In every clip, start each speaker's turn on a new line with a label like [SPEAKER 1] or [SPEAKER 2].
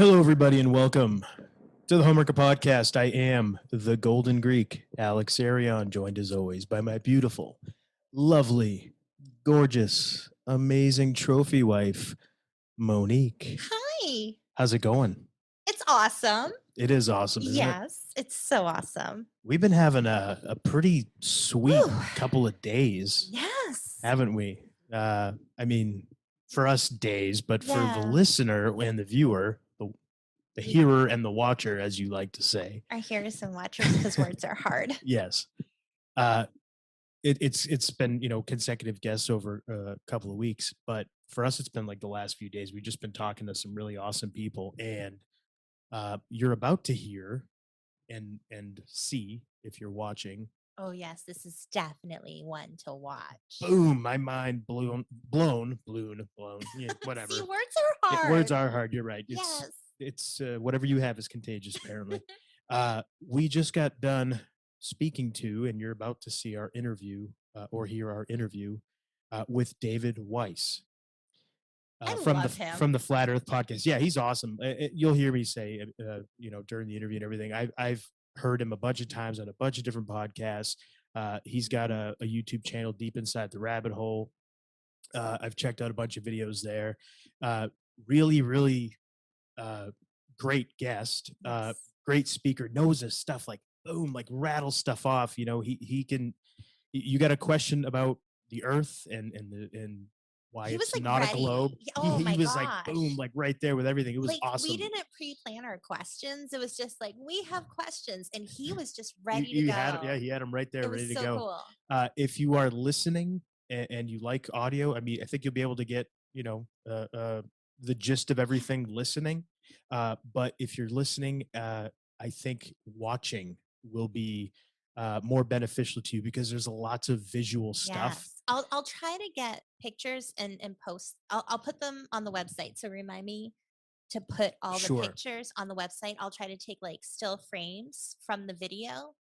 [SPEAKER 1] Hello, everybody, and welcome to the Homewrecker podcast. I am the Golden Greek, Alex Arion, joined as always by my beautiful, lovely, gorgeous, amazing trophy wife, Monique.
[SPEAKER 2] Hi.
[SPEAKER 1] How's it going?
[SPEAKER 2] It's awesome.
[SPEAKER 1] It is awesome, isn't it?
[SPEAKER 2] Yes, it's so awesome.
[SPEAKER 1] We've been having a pretty sweet
[SPEAKER 2] Whew.
[SPEAKER 1] couple of days,
[SPEAKER 2] Yes.
[SPEAKER 1] haven't we? I mean, for us, days, but for the
[SPEAKER 2] Yeah.
[SPEAKER 1] listener and the viewer, the hearer and the watcher, as you like to say.
[SPEAKER 2] Our hearers and watchers, because words are hard.
[SPEAKER 1] Yes. Uh, it's been consecutive guests over a couple of weeks, but for us it's been like the last few days. We've just been talking to some really awesome people, and you're about to hear and see if you're watching.
[SPEAKER 2] Oh, yes, this is definitely one to watch.
[SPEAKER 1] Boom! My mind blown. Yeah, whatever.
[SPEAKER 2] See, words are hard.
[SPEAKER 1] Words are hard. You're right.
[SPEAKER 2] Yes.
[SPEAKER 1] It's whatever you have is contagious. Apparently, we just got done speaking to, and you're about to see our interview or hear our interview with David Weiss
[SPEAKER 2] I
[SPEAKER 1] from
[SPEAKER 2] love him.
[SPEAKER 1] the Flat Earth podcast. Yeah, he's awesome. You'll hear me say, during the interview and everything. I've heard him a bunch of times on a bunch of different podcasts. He's got a YouTube channel, Deep Inside the Rabbit Hole. I've checked out a bunch of videos there. Really, really great guest,
[SPEAKER 2] Yes.
[SPEAKER 1] great speaker, knows his stuff like boom, like rattles stuff off. He can. You got a question about the Earth and why
[SPEAKER 2] He was
[SPEAKER 1] it's
[SPEAKER 2] like
[SPEAKER 1] not a
[SPEAKER 2] ready.
[SPEAKER 1] globe.
[SPEAKER 2] Oh
[SPEAKER 1] He
[SPEAKER 2] my
[SPEAKER 1] was like
[SPEAKER 2] gosh.
[SPEAKER 1] boom, like right there with everything. It was
[SPEAKER 2] Like, we
[SPEAKER 1] awesome.
[SPEAKER 2] didn't pre-plan our questions. It was just like, we have questions, and he was just
[SPEAKER 1] You,
[SPEAKER 2] ready to
[SPEAKER 1] you
[SPEAKER 2] go.
[SPEAKER 1] had yeah, he had him right there,
[SPEAKER 2] It
[SPEAKER 1] ready
[SPEAKER 2] was
[SPEAKER 1] to
[SPEAKER 2] so
[SPEAKER 1] go.
[SPEAKER 2] cool.
[SPEAKER 1] If you are listening and you like audio, I mean, I think you'll be able to get the gist of everything listening. But if you're listening, I think watching will be more beneficial to you because there's lots of visual stuff.
[SPEAKER 2] Yes. I'll try to get pictures and post. I'll put them on the website. So remind me to put all the
[SPEAKER 1] Sure.
[SPEAKER 2] pictures on the website. I'll try to take like still frames from the video,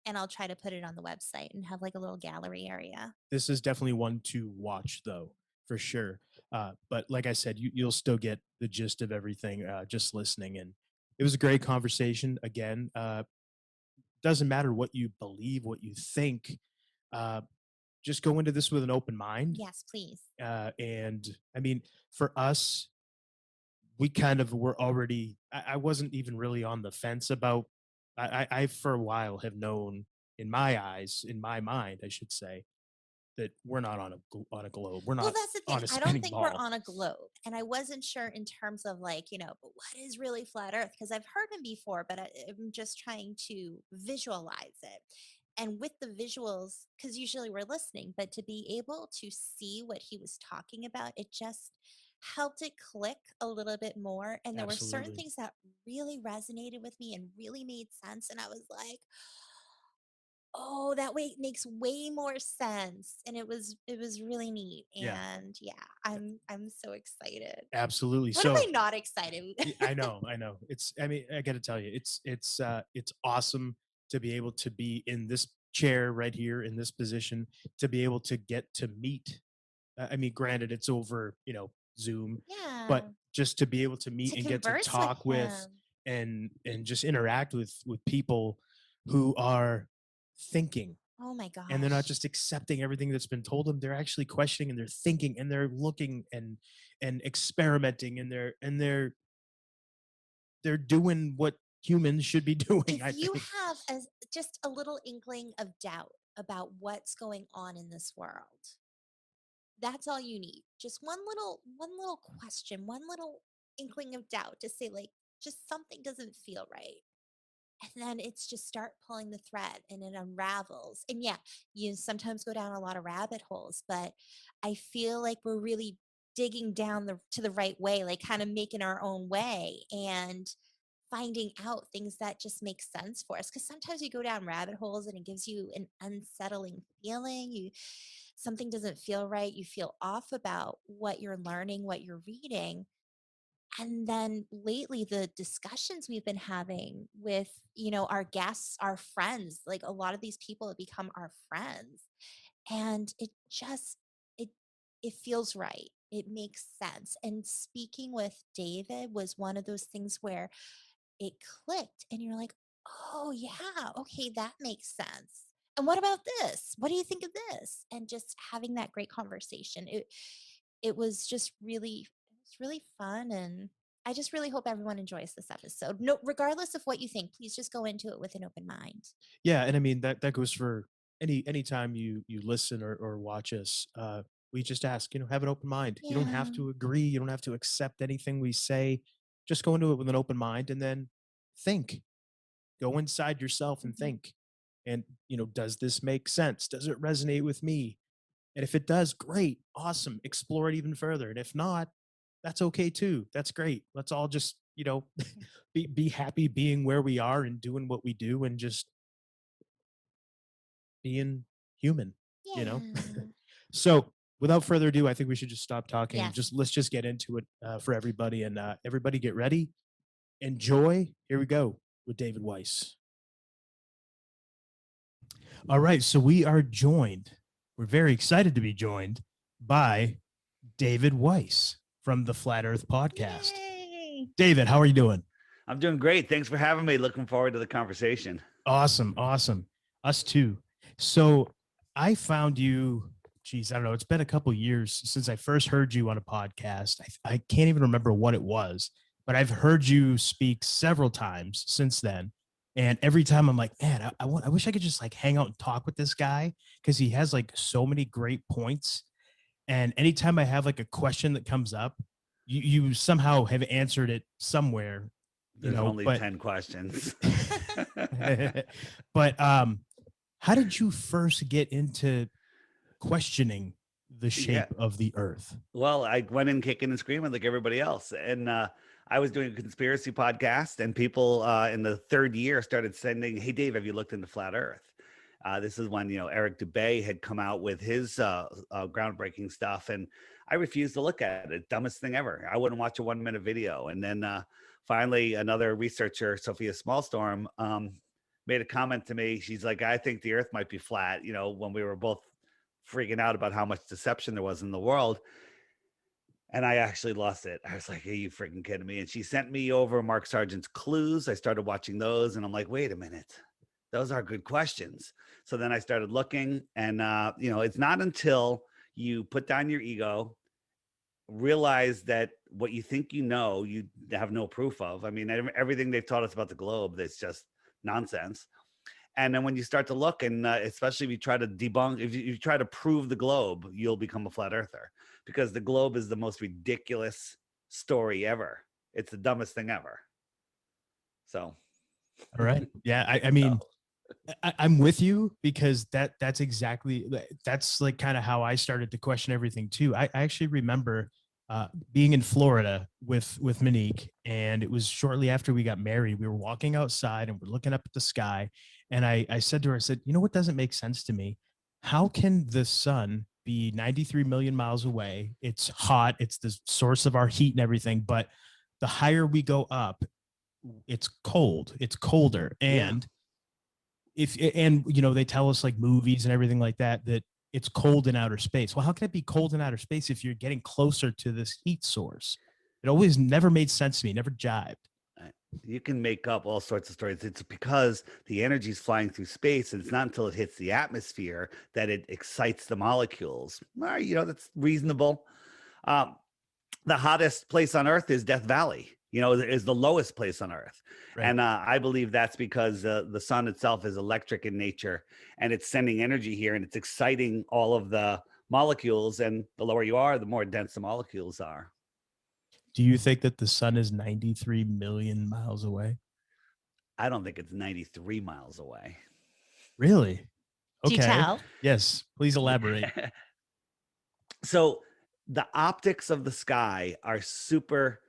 [SPEAKER 2] and I'll try to put it on the website and have like a little gallery area.
[SPEAKER 1] This is definitely one to watch, though, for sure. But like I said, you'll still get the gist of everything just listening. And it was a great conversation. Again, doesn't matter what you believe, what you think. Uh, just go into this with an open mind.
[SPEAKER 2] Yes, please.
[SPEAKER 1] And I mean, for us, we kind of were already. I wasn't even really on the fence about. I for a while have known, in my eyes, in my mind, I should say, that we're not on a globe. We're
[SPEAKER 2] Well,
[SPEAKER 1] not
[SPEAKER 2] that's the thing.
[SPEAKER 1] on a
[SPEAKER 2] I don't
[SPEAKER 1] spinning
[SPEAKER 2] think we're
[SPEAKER 1] ball.
[SPEAKER 2] on a globe. And I wasn't sure in terms of like, but what is really flat Earth? Because I've heard him before, but I'm just trying to visualize it. And with the visuals, because usually we're listening, but to be able to see what he was talking about, it just helped it click a little bit more. And there were certain
[SPEAKER 1] Absolutely.
[SPEAKER 2] things that really resonated with me and really made sense. And I was like, oh, that way makes way more sense. And it was really neat.
[SPEAKER 1] Yeah.
[SPEAKER 2] And yeah, I'm so excited.
[SPEAKER 1] Absolutely.
[SPEAKER 2] What am
[SPEAKER 1] So
[SPEAKER 2] I not excited?
[SPEAKER 1] I know. I mean, I got to tell you, it's awesome to be able to be in this chair right here in this position, to be able to get to meet. I mean, granted, it's over, Zoom, but
[SPEAKER 2] Yeah.
[SPEAKER 1] just to be able to
[SPEAKER 2] To
[SPEAKER 1] meet and get to
[SPEAKER 2] converse with
[SPEAKER 1] talk with
[SPEAKER 2] him.
[SPEAKER 1] and just interact with people who are thinking,
[SPEAKER 2] Oh my
[SPEAKER 1] and they're not
[SPEAKER 2] gosh.
[SPEAKER 1] just accepting everything that's been told them. They're actually questioning, and they're thinking, and they're looking and experimenting, and they're doing what humans should be doing,
[SPEAKER 2] If
[SPEAKER 1] I
[SPEAKER 2] you
[SPEAKER 1] think.
[SPEAKER 2] have just a little inkling of doubt about what's going on in this world, that's all you need. Just one little question, one little inkling of doubt to say like just something doesn't feel right. And then it's just start pulling the thread and it unravels. And yeah, you sometimes go down a lot of rabbit holes, but I feel like we're really digging down to the right way, like kind of making our own way and finding out things that just make sense for us. Because sometimes you go down rabbit holes and it gives you an unsettling feeling. Something doesn't feel right. You feel off about what you're learning, what you're reading. And then lately, the discussions we've been having with, our guests, our friends, like a lot of these people have become our friends. And it just, it feels right. It makes sense. And speaking with David was one of those things where it clicked and you're like, oh, yeah, okay, that makes sense. And what about this? What do you think of this? And just having that great conversation. It was just really, it was really fun. And I just really hope everyone enjoys this episode. No, regardless of what you think, please just go into it with an open mind.
[SPEAKER 1] Yeah, and I mean that goes for anytime you listen or watch us. We just ask, have an open mind. You don't have
[SPEAKER 2] Yeah.
[SPEAKER 1] to agree. You don't have to accept anything we say. Just go into it with an open mind and then think. Go inside yourself and
[SPEAKER 2] Mhm.
[SPEAKER 1] think. And does this make sense? Does it resonate with me? And if it does, great, awesome. Explore it even further. And if not, that's okay too. That's great. Let's all just be happy being where we are and doing what we do and just being human, you know?
[SPEAKER 2] Yeah.
[SPEAKER 1] So without further ado, I think we should just stop talking.
[SPEAKER 2] Yes.
[SPEAKER 1] Let's just get into it for everybody, and everybody get ready. Enjoy. Here we go with David Weiss. All right. So we are joined. We're very excited to be joined by David Weiss from the Flat Earth Podcast.
[SPEAKER 2] Yay.
[SPEAKER 1] David, how are you doing?
[SPEAKER 3] I'm doing great. Thanks for having me. Looking forward to the conversation.
[SPEAKER 1] Awesome. Awesome. Us too. So I found you, geez, I don't know. It's been a couple years since I first heard you on a podcast. I can't even remember what it was, but I've heard you speak several times since then. And every time I'm like, man, I wish I could just like hang out and talk with this guy because he has like so many great points. And anytime I have like a question that comes up, you somehow have answered it somewhere,
[SPEAKER 3] There's only
[SPEAKER 1] but
[SPEAKER 3] 10 questions.
[SPEAKER 1] but how did you first get into questioning the
[SPEAKER 3] Yeah.
[SPEAKER 1] shape of the earth?
[SPEAKER 3] Well, I went in kicking and screaming like everybody else. And I was doing a conspiracy podcast, and people in the third year started sending, "Hey, Dave, have you looked into flat Earth?" This is when, Eric Dubay had come out with his groundbreaking stuff. And I refused to look at it. Dumbest thing ever. I wouldn't watch a 1 minute video. And then finally, another researcher, Sophia Smallstorm, made a comment to me. She's like, "I think the earth might be flat," when we were both freaking out about how much deception there was in the world. And I actually lost it. I was like, "Are you freaking kidding me?" And she sent me over Mark Sargent's clues. I started watching those, and I'm like, "Wait a minute. Those are good questions." So then I started looking, and it's not until you put down your ego, realize that what you think you have no proof of. I mean, everything they've taught us about the globe, that's just nonsense. And then when you start to look, and especially if you try to debunk, if you try to prove the globe, you'll become a flat earther, because the globe is the most ridiculous story ever. It's the dumbest thing ever. So,
[SPEAKER 1] All right. Yeah. I mean, I'm with you because that's like kind of how I started to question everything too. I actually remember being in Florida with Monique, and it was shortly after we got married. We were walking outside and we're looking up at the sky, and I said to her, I said, "You know what doesn't make sense to me? How can the sun be 93 million miles away? It's hot. It's the source of our heat and everything, but the higher we go up, it's cold. It's colder,
[SPEAKER 3] yeah.
[SPEAKER 1] and if they tell us like movies and everything like that it's cold in outer space. Well, how can it be cold in outer space if you're getting closer to this heat source? It always never made sense to me, never jived.
[SPEAKER 3] uh, You can make up all sorts of stories. It's because the energy is flying through space, and it's not until it hits the atmosphere that it excites the molecules. Well, that's reasonable. Um, the hottest place on earth is Death Valley, is the lowest place on earth.
[SPEAKER 1] Right.
[SPEAKER 3] And I believe that's because the sun itself is electric in nature, and it's sending energy here, and it's exciting all of the molecules. And the lower you are, the more dense the molecules are.
[SPEAKER 1] Do you think that the sun is 93 million miles away?
[SPEAKER 3] I don't think it's 93 miles away.
[SPEAKER 1] Really?
[SPEAKER 2] Do
[SPEAKER 1] Okay.
[SPEAKER 2] tell.
[SPEAKER 1] Yes, please elaborate.
[SPEAKER 3] So the optics of the sky are super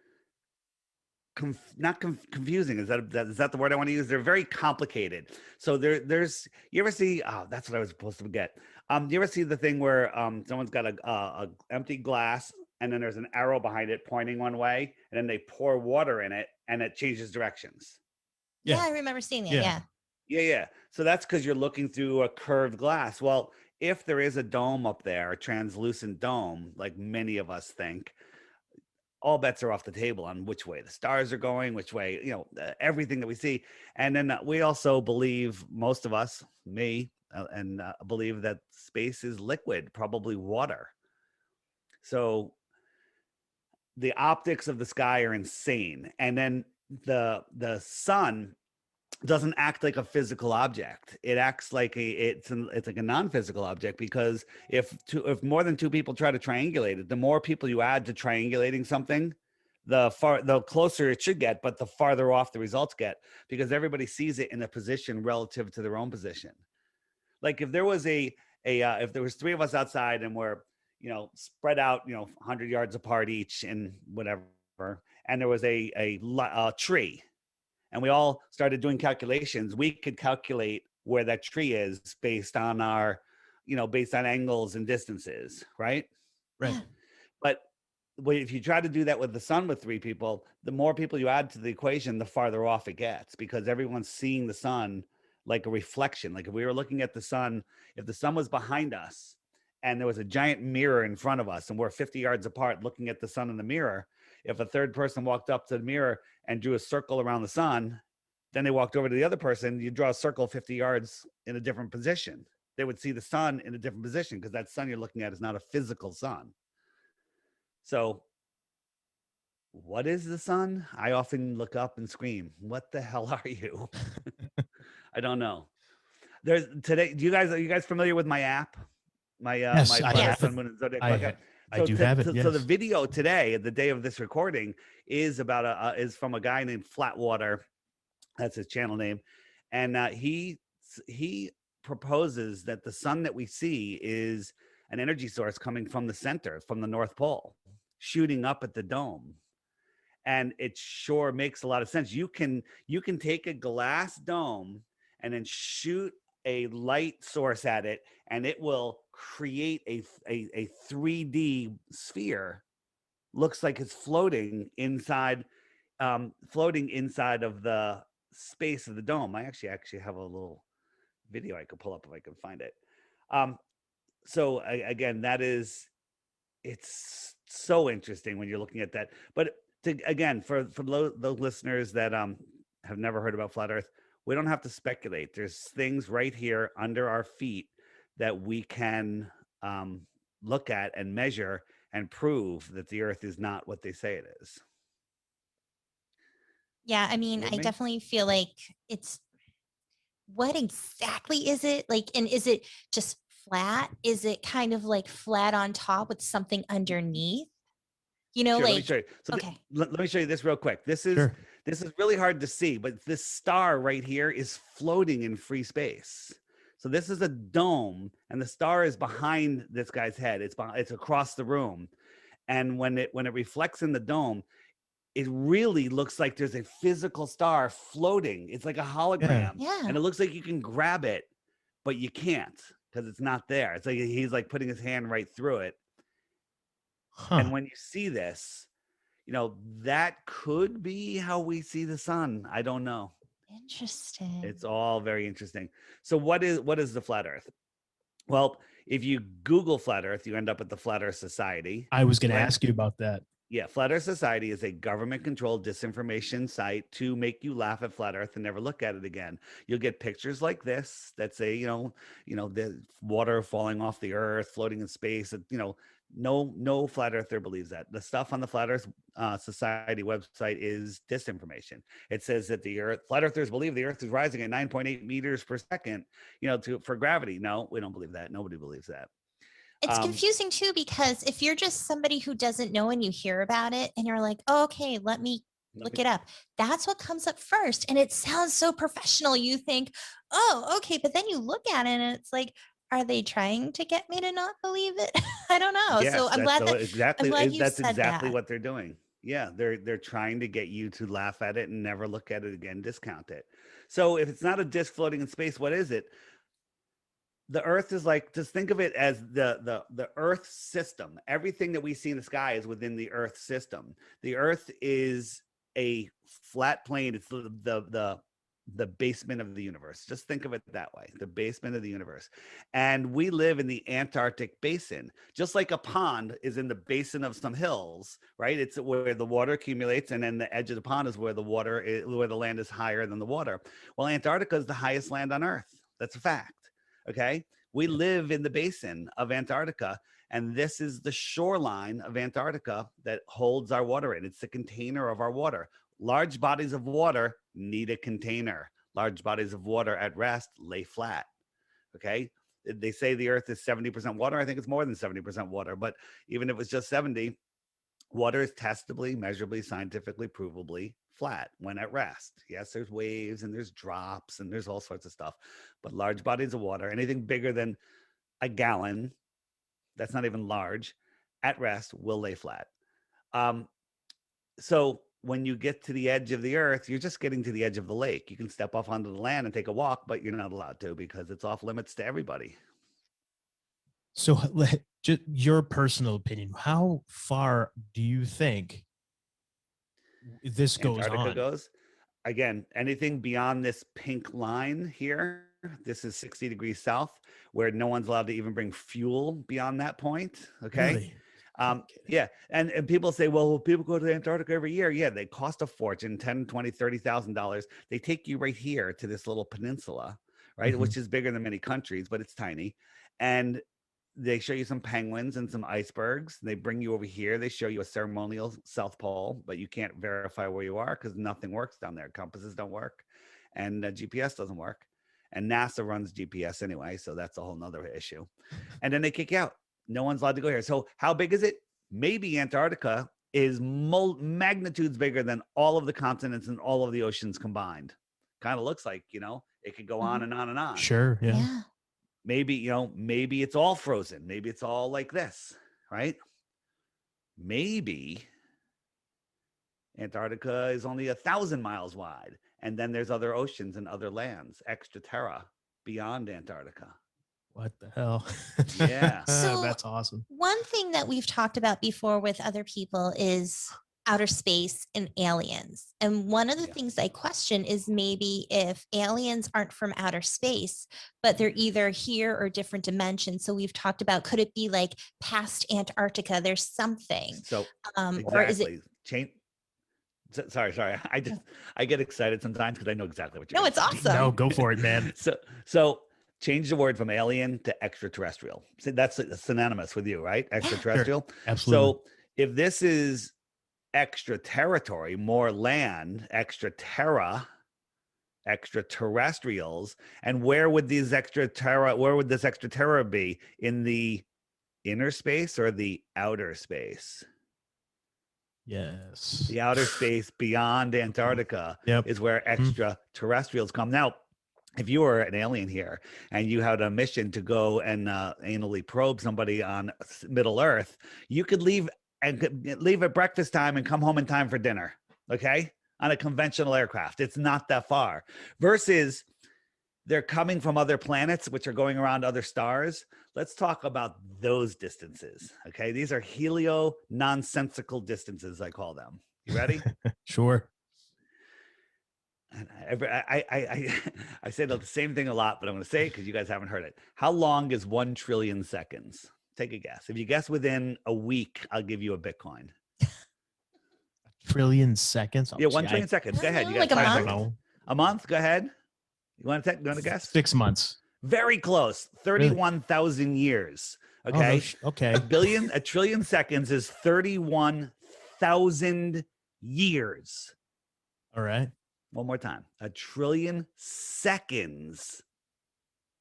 [SPEAKER 3] confusing. Is that the word I want to use? They're very complicated. So there's, you ever see, oh, that's what I was supposed to get. You ever see the thing where someone's got a empty glass, and then there's an arrow behind it pointing one way, and then they pour water in it and it changes directions?
[SPEAKER 2] Yeah,
[SPEAKER 1] Yeah.
[SPEAKER 2] I remember seeing that.
[SPEAKER 1] Yeah.
[SPEAKER 2] Yeah.
[SPEAKER 3] Yeah. So that's because you're looking through a curved glass. Well, if there is a dome up there, a translucent dome, like many of us think, all bets are off the table on which way the stars are going, which way, everything that we see. And then we also believe, most of us, me, and believe that space is liquid, probably water. So the optics of the sky are insane. And then the sun doesn't act like a physical object. It acts like it's like a non-physical object, because if more than two people try to triangulate it, the more people you add to triangulating something, the closer it should get, but the farther off the results get, because everybody sees it in a position relative to their own position. Like if there was if there was three of us outside and we're spread out 100 yards apart each and whatever, and there was a tree, and we all started doing calculations, we could calculate where that tree is based on based on angles and distances, right?
[SPEAKER 1] Right.
[SPEAKER 3] But if you try to do that with the sun with three people, the more people you add to the equation, the farther off it gets, because everyone's seeing the sun like a reflection. Like if we were looking at the sun, if the sun was behind us and there was a giant mirror in front of us and we're 50 yards apart looking at the sun in the mirror, if a third person walked up to the mirror and drew a circle around the sun, then they walked over to the other person, you draw a circle 50 yards in a different position. They would see the sun in a different position, because that sun you're looking at is not a physical sun. So what is the sun? I often look up and scream, what the hell are you? I don't know. There's today. Are you guys familiar with my app? My
[SPEAKER 1] Yes,
[SPEAKER 3] my
[SPEAKER 1] I
[SPEAKER 3] Flat
[SPEAKER 2] Yes.
[SPEAKER 3] Earth, Sun, Moon, and Zodiac podcast.
[SPEAKER 1] I do have it.
[SPEAKER 3] So the
[SPEAKER 1] Yes.
[SPEAKER 3] video today, the day of this recording, is about is from a guy named Flatwater. That's his channel name, and he proposes that the sun that we see is an energy source coming from the center, from the North Pole, shooting up at the dome. And it sure makes a lot of sense. You can take a glass dome and then shoot a light source at it, and it will create a 3D sphere. Looks like it's floating inside of the space of the dome. I actually have a little video I could pull up if I can find it. So again, it's so interesting when you're looking at that. But again, for those listeners that have never heard about flat Earth, we don't have to speculate. There's things right here under our feet that we can look at and measure and prove that the Earth is not what they say it is.
[SPEAKER 2] Yeah, I mean,
[SPEAKER 3] With
[SPEAKER 2] I
[SPEAKER 3] me?
[SPEAKER 2] definitely feel like it's what exactly is it? Like, and is it just flat? Is it kind of like flat on top with something underneath?
[SPEAKER 3] Sure, let me
[SPEAKER 2] Like,
[SPEAKER 3] show you. So
[SPEAKER 2] okay.
[SPEAKER 3] let me show you this real quick. This is
[SPEAKER 1] Sure.
[SPEAKER 3] really hard to see, but this star right here is floating in free space. So this is a dome, and the star is behind this guy's head. It's across the room, and when it reflects in the dome, it really looks like there's a physical star floating. It's like a hologram,
[SPEAKER 2] Yeah.
[SPEAKER 3] and it looks like you can grab it, but you can't, because it's not there. It's like he's like putting his hand right through it.
[SPEAKER 1] Huh.
[SPEAKER 3] And when you see this, that could be how we see the sun. I don't know.
[SPEAKER 2] Interesting.
[SPEAKER 3] It's all very interesting. So what is the flat Earth? Well, if you Google flat Earth, you end up at the Flat Earth Society.
[SPEAKER 1] I was going to
[SPEAKER 3] Flat-
[SPEAKER 1] ask you about that.
[SPEAKER 3] Yeah, Flat Earth Society is a government-controlled disinformation site to make you laugh at flat Earth and never look at it again. You'll get pictures like this that say, the water falling off the Earth, floating in space. No flat Earther believes that. The stuff on the Flat Earth Society website is disinformation. It says that flat Earthers believe the Earth is rising at 9.8 meters per second, for gravity. No, we don't believe that. Nobody believes that.
[SPEAKER 2] It's confusing too, because if you're just somebody who doesn't know and you hear about it and you're like, oh, okay, let me look it up. That's what comes up first. And it sounds so professional. You think, oh, okay. But then you look at it and it's like, are they trying to get me to not believe it? I don't know.
[SPEAKER 3] Yes,
[SPEAKER 2] So I'm glad you
[SPEAKER 3] that's
[SPEAKER 2] said
[SPEAKER 3] exactly
[SPEAKER 2] that.
[SPEAKER 3] what they're doing. Yeah, they're trying to get you to laugh at it and never look at it again, discount it. So if it's not a disc floating in space, what is it? The Earth is like, just think of it as the Earth system. Everything that we see in the sky is within the Earth system. The Earth is a flat plane. It's the basement of the universe. Just think of it that way, the basement of the universe. And we live in the Antarctic basin, just like a pond is in the basin of some hills, right? It's where the water accumulates, and then the edge of the pond is where where the land is higher than the water. Well, Antarctica is the highest land on Earth. That's a fact. Okay. We live in the basin of Antarctica, and this is the shoreline of Antarctica that holds our water in. It's the container of our water. Large bodies of water need a container. Large bodies of water at rest lay flat. Okay. They say the earth is 70% water. I think it's more than 70% water, but even if it's just 70, water is testably, measurably, scientifically, provably flat when at rest. Yes, there's waves and there's drops and there's all sorts of stuff, but large bodies of water, anything bigger than a gallon, that's not even large, at rest will lay flat. So when you get to the edge of the earth, you're just getting to the edge of the lake. You can step off onto the land and take a walk, but you're not allowed to because it's off limits to everybody.
[SPEAKER 1] So, just your personal opinion, how far do you think this goes
[SPEAKER 3] Antarctica
[SPEAKER 1] on?
[SPEAKER 3] goes. Again, anything beyond this pink line here, this is 60 degrees south, where no one's allowed to even bring fuel beyond that point. Okay.
[SPEAKER 1] Really?
[SPEAKER 3] Yeah. And people say, well, people go to Antarctica every year. Yeah, they cost a fortune, 10, 20, $30,000. They take you right here to this little peninsula, right?
[SPEAKER 1] Mhm.
[SPEAKER 3] Which is bigger than many countries, but it's tiny. And they show you some penguins and some icebergs. They bring you over here. They show you a ceremonial South Pole, but you can't verify where you are because nothing works down there. Compasses don't work, and GPS doesn't work. And NASA runs GPS anyway, so that's a whole nother issue. And then they kick you out. No one's allowed to go here. So how big is it? Maybe Antarctica is magnitudes bigger than all of the continents and all of the oceans combined. Kind of looks like, it could go on and on and on.
[SPEAKER 1] Sure. Yeah.
[SPEAKER 2] Yeah.
[SPEAKER 3] Maybe, maybe it's all frozen. Maybe it's all like this, right? Maybe Antarctica is only 1,000 miles wide. And then there's other oceans and other lands, extra terra beyond Antarctica.
[SPEAKER 1] What the hell?
[SPEAKER 3] Yeah.
[SPEAKER 2] So-
[SPEAKER 1] That's awesome.
[SPEAKER 2] One thing that we've talked about before with other people is outer space and aliens. And one of the
[SPEAKER 3] Yeah.
[SPEAKER 2] things I question is maybe if aliens aren't from outer space, but they're either here or different dimensions. So we've talked about, could it be like past Antarctica? There's something.
[SPEAKER 3] So
[SPEAKER 2] Or is it?
[SPEAKER 3] exactly. Sorry. I get excited sometimes because I know exactly what you're
[SPEAKER 2] No,
[SPEAKER 3] gonna
[SPEAKER 2] it's
[SPEAKER 3] say.
[SPEAKER 2] awesome.
[SPEAKER 1] No, go for it, man.
[SPEAKER 3] So change the word from alien to extraterrestrial. See, that's synonymous with you, right? Extraterrestrial.
[SPEAKER 1] Absolutely.
[SPEAKER 3] So if this is extra territory, more land, extra terra, extraterrestrials, and where would this extra terra be? In the inner space or the outer space?
[SPEAKER 1] Yes.
[SPEAKER 3] The outer space beyond Antarctica
[SPEAKER 1] Yep.
[SPEAKER 3] is where extraterrestrials come. Now, if you were an alien here and you had a mission to go and anally probe somebody on Middle Earth, you could leave at breakfast time and come home in time for dinner, okay? On a conventional aircraft. It's not that far. Versus they're coming from other planets, which are going around other stars. Let's talk about those distances, okay? These are helio-nonsensical distances, I call them. You ready?
[SPEAKER 1] Sure.
[SPEAKER 3] And I say the same thing a lot, but I'm going to say it because you guys haven't heard it. How long is 1 trillion seconds? Take a guess. If you guess within a week, I'll give you a Bitcoin.
[SPEAKER 1] Trillion seconds. Oh,
[SPEAKER 3] Yeah, 1
[SPEAKER 1] gee,
[SPEAKER 3] trillion seconds. Go ahead. You got
[SPEAKER 2] Like a
[SPEAKER 3] 5
[SPEAKER 1] I
[SPEAKER 2] month?
[SPEAKER 1] don't
[SPEAKER 3] seconds.
[SPEAKER 1] know.
[SPEAKER 3] A month? Go ahead. You want to guess?
[SPEAKER 1] 6 months.
[SPEAKER 3] Very close. 31,000 years.
[SPEAKER 1] Oh, no
[SPEAKER 3] Okay.
[SPEAKER 1] okay.
[SPEAKER 3] A trillion seconds is 31,000 years.
[SPEAKER 1] All right.
[SPEAKER 3] One more time. A trillion seconds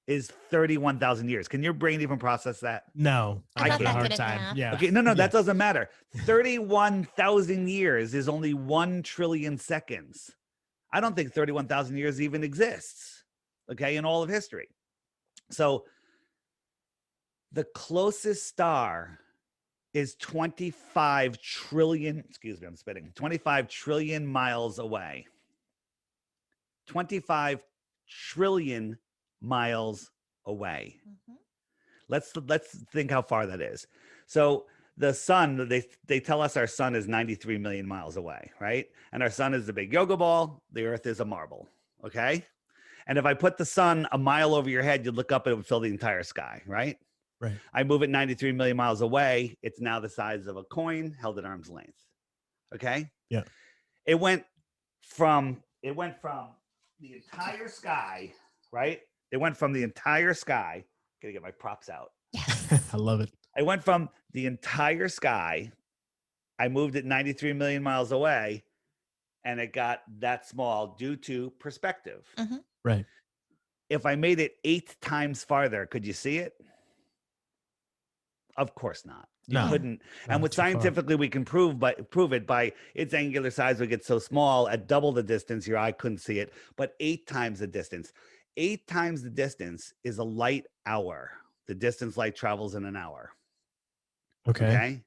[SPEAKER 3] is 31,000 years. Can your brain even process that?
[SPEAKER 1] No,
[SPEAKER 2] I'm
[SPEAKER 1] I have
[SPEAKER 3] not
[SPEAKER 1] a
[SPEAKER 3] that
[SPEAKER 1] hard
[SPEAKER 2] good at
[SPEAKER 1] time.
[SPEAKER 2] math.
[SPEAKER 1] Yeah.
[SPEAKER 3] Okay, no,
[SPEAKER 1] Yeah.
[SPEAKER 3] that doesn't matter. 31,000 years is only 1 trillion seconds. I don't think 31,000 years even exists, okay, in all of history. So the closest star is 25 trillion, 25 trillion miles away. 25 trillion miles away.
[SPEAKER 2] Mhm.
[SPEAKER 3] Let's think how far that is. So the sun, they tell us our sun is 93 million miles away, right? And our sun is a big yoga ball. The earth is a marble. Okay. And if I put the sun a mile over your head, you'd look up and it would fill the entire sky, right?
[SPEAKER 1] Right.
[SPEAKER 3] I move it 93 million miles away. It's now the size of a coin held at arm's length. Okay.
[SPEAKER 1] Yeah.
[SPEAKER 3] It went from the entire sky, right? It went from the entire sky. Gotta get my props out.
[SPEAKER 1] I love it.
[SPEAKER 3] I went from the entire sky. I moved it 93 million miles away, and it got that small due to perspective.
[SPEAKER 2] Mhm.
[SPEAKER 1] Right.
[SPEAKER 3] If I made it 8 times farther, could you see it? Of course not. You
[SPEAKER 1] No.
[SPEAKER 3] couldn't.
[SPEAKER 1] No,
[SPEAKER 3] And what
[SPEAKER 1] too far.
[SPEAKER 3] scientifically we can prove it by its angular size would get so small at double the distance your eye couldn't see it, but 8 times the distance. 8 times the distance is a light hour. The distance light travels in an hour.
[SPEAKER 1] Okay.
[SPEAKER 3] Okay.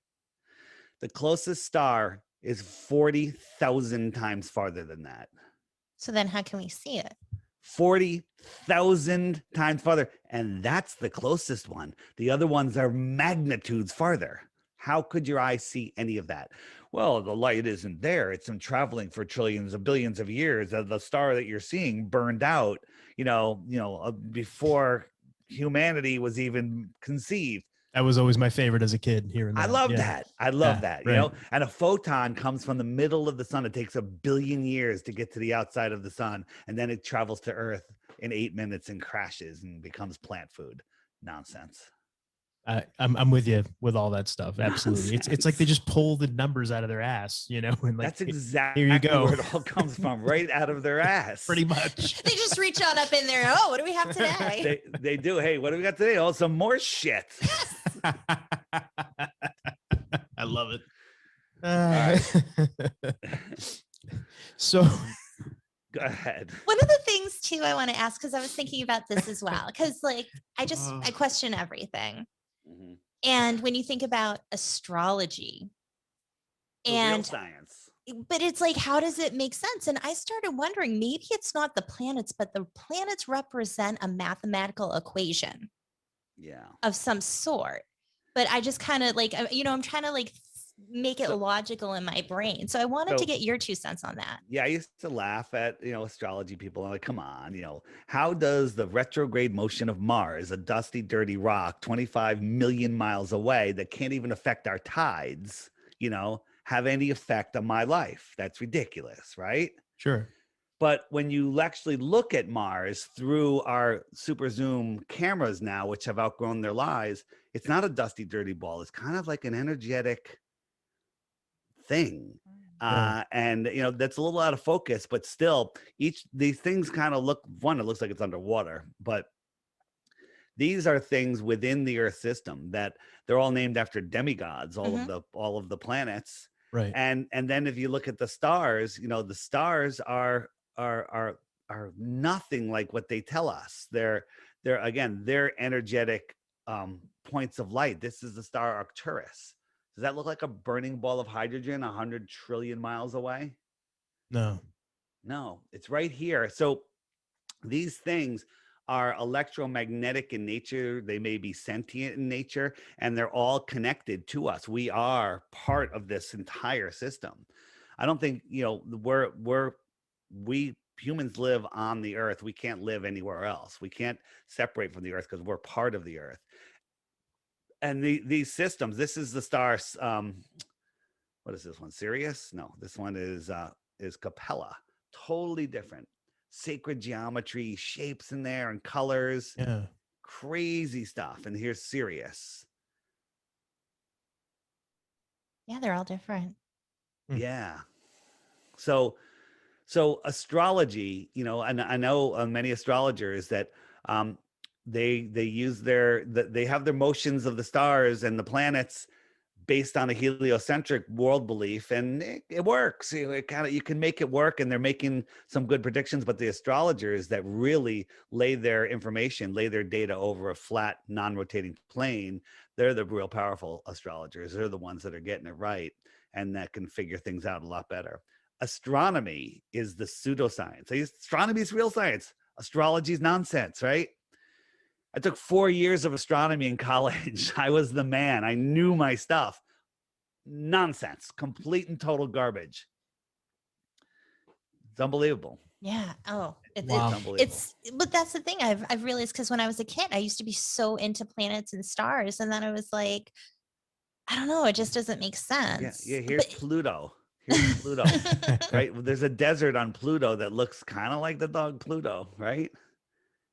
[SPEAKER 3] The closest star is 40,000 times farther than that.
[SPEAKER 2] So then how can we see it?
[SPEAKER 3] 40,000 times farther. And that's the closest one. The other ones are magnitudes farther. How could your eye see any of that? Well, the light isn't there. It's been traveling for trillions of billions of years. The star that you're seeing burned out, before humanity was even conceived.
[SPEAKER 1] That was always my favorite as a kid. Hearing that.
[SPEAKER 3] I love
[SPEAKER 1] Yeah.
[SPEAKER 3] that. I love
[SPEAKER 1] Yeah,
[SPEAKER 3] that.
[SPEAKER 1] right.
[SPEAKER 3] And a photon comes from the middle of the sun. It takes 1 billion years to get to the outside of the sun, and then it travels to Earth in 8 minutes and crashes and becomes plant food. Nonsense.
[SPEAKER 1] I'm with you with all that stuff. Absolutely. It's like they just pull the numbers out of their ass, and like
[SPEAKER 3] That's exactly
[SPEAKER 1] here you go.
[SPEAKER 3] where it all comes from, right out of their ass.
[SPEAKER 1] Pretty much.
[SPEAKER 2] They just reach on up in there. Oh, what do we have today?
[SPEAKER 3] They do. Hey, what do we got today? Oh, some more shit.
[SPEAKER 1] I love it.
[SPEAKER 3] right.
[SPEAKER 1] So
[SPEAKER 3] Go ahead.
[SPEAKER 2] One of the things too I want to ask, because I was thinking about this as well, because I question everything.
[SPEAKER 3] Mhm.
[SPEAKER 2] And when you think about astrology,
[SPEAKER 3] The real
[SPEAKER 2] and
[SPEAKER 3] science.
[SPEAKER 2] but it's like, how does it make sense? And I started wondering, maybe it's not the planets, but the planets represent a mathematical equation
[SPEAKER 3] Yeah.
[SPEAKER 2] of some sort. But I just kind of I'm trying to make it logical in my brain. So I wanted to get your 2 cents on that.
[SPEAKER 3] Yeah, I used to laugh at, astrology people. I'm like, come on, how does the retrograde motion of Mars, a dusty, dirty rock 25 million miles away that can't even affect our tides, have any effect on my life? That's ridiculous, right?
[SPEAKER 1] sure.
[SPEAKER 3] But when you actually look at Mars through our super zoom cameras now, which have outgrown their lives, it's not a dusty, dirty ball. It's kind of like an energetic thing.
[SPEAKER 1] Yeah.
[SPEAKER 3] And that's a little out of focus, but still these things kind of look, one, it looks like it's underwater, but these are things within the Earth system that they're all named after demigods, all of the planets.
[SPEAKER 1] Right.
[SPEAKER 3] And then if you look at the stars, the stars are nothing like what they tell us. They're energetic points of light. This is the star Arcturus. Does that look like a burning ball of hydrogen 100 trillion miles away?
[SPEAKER 1] No.
[SPEAKER 3] No, it's right here. So these things are electromagnetic in nature. They may be sentient in nature, and they're all connected to us. We are part of this entire system. I don't think, we humans live on the Earth. We can't live anywhere else. We can't separate from the Earth because we're part of the Earth. And these systems, this is the star, what is this one? Sirius? No, this one is Capella. Totally different. Sacred geometry, shapes in there and colors.
[SPEAKER 1] Yeah.
[SPEAKER 3] Crazy stuff. And here's Sirius.
[SPEAKER 2] Yeah, they're all different.
[SPEAKER 3] Yeah. So astrology, and I know many astrologers that they use they have their motions of the stars and the planets based on a heliocentric world belief, and it works. You can make it work, and they're making some good predictions. But the astrologers that really lay their data over a flat, non-rotating plane, they're the real powerful astrologers. They're the ones that are getting it right and that can figure things out a lot better. Astronomy is the pseudoscience. Astronomy is real science. Astrology is nonsense, right? I took 4 years of astronomy in college. I was the man. I knew my stuff. Nonsense. Complete and total garbage. It's unbelievable.
[SPEAKER 2] Yeah. Oh,
[SPEAKER 3] It's
[SPEAKER 1] Wow.
[SPEAKER 3] unbelievable.
[SPEAKER 2] but that's the thing I've realized, because when I was a kid, I used to be so into planets and stars, and then I was like, I don't know, it just doesn't make
[SPEAKER 3] Yeah,
[SPEAKER 2] sense.
[SPEAKER 3] yeah. Here's
[SPEAKER 2] But
[SPEAKER 3] Pluto. Here's Pluto, right? Well, there's a desert on Pluto that looks kind of like the dog Pluto, right?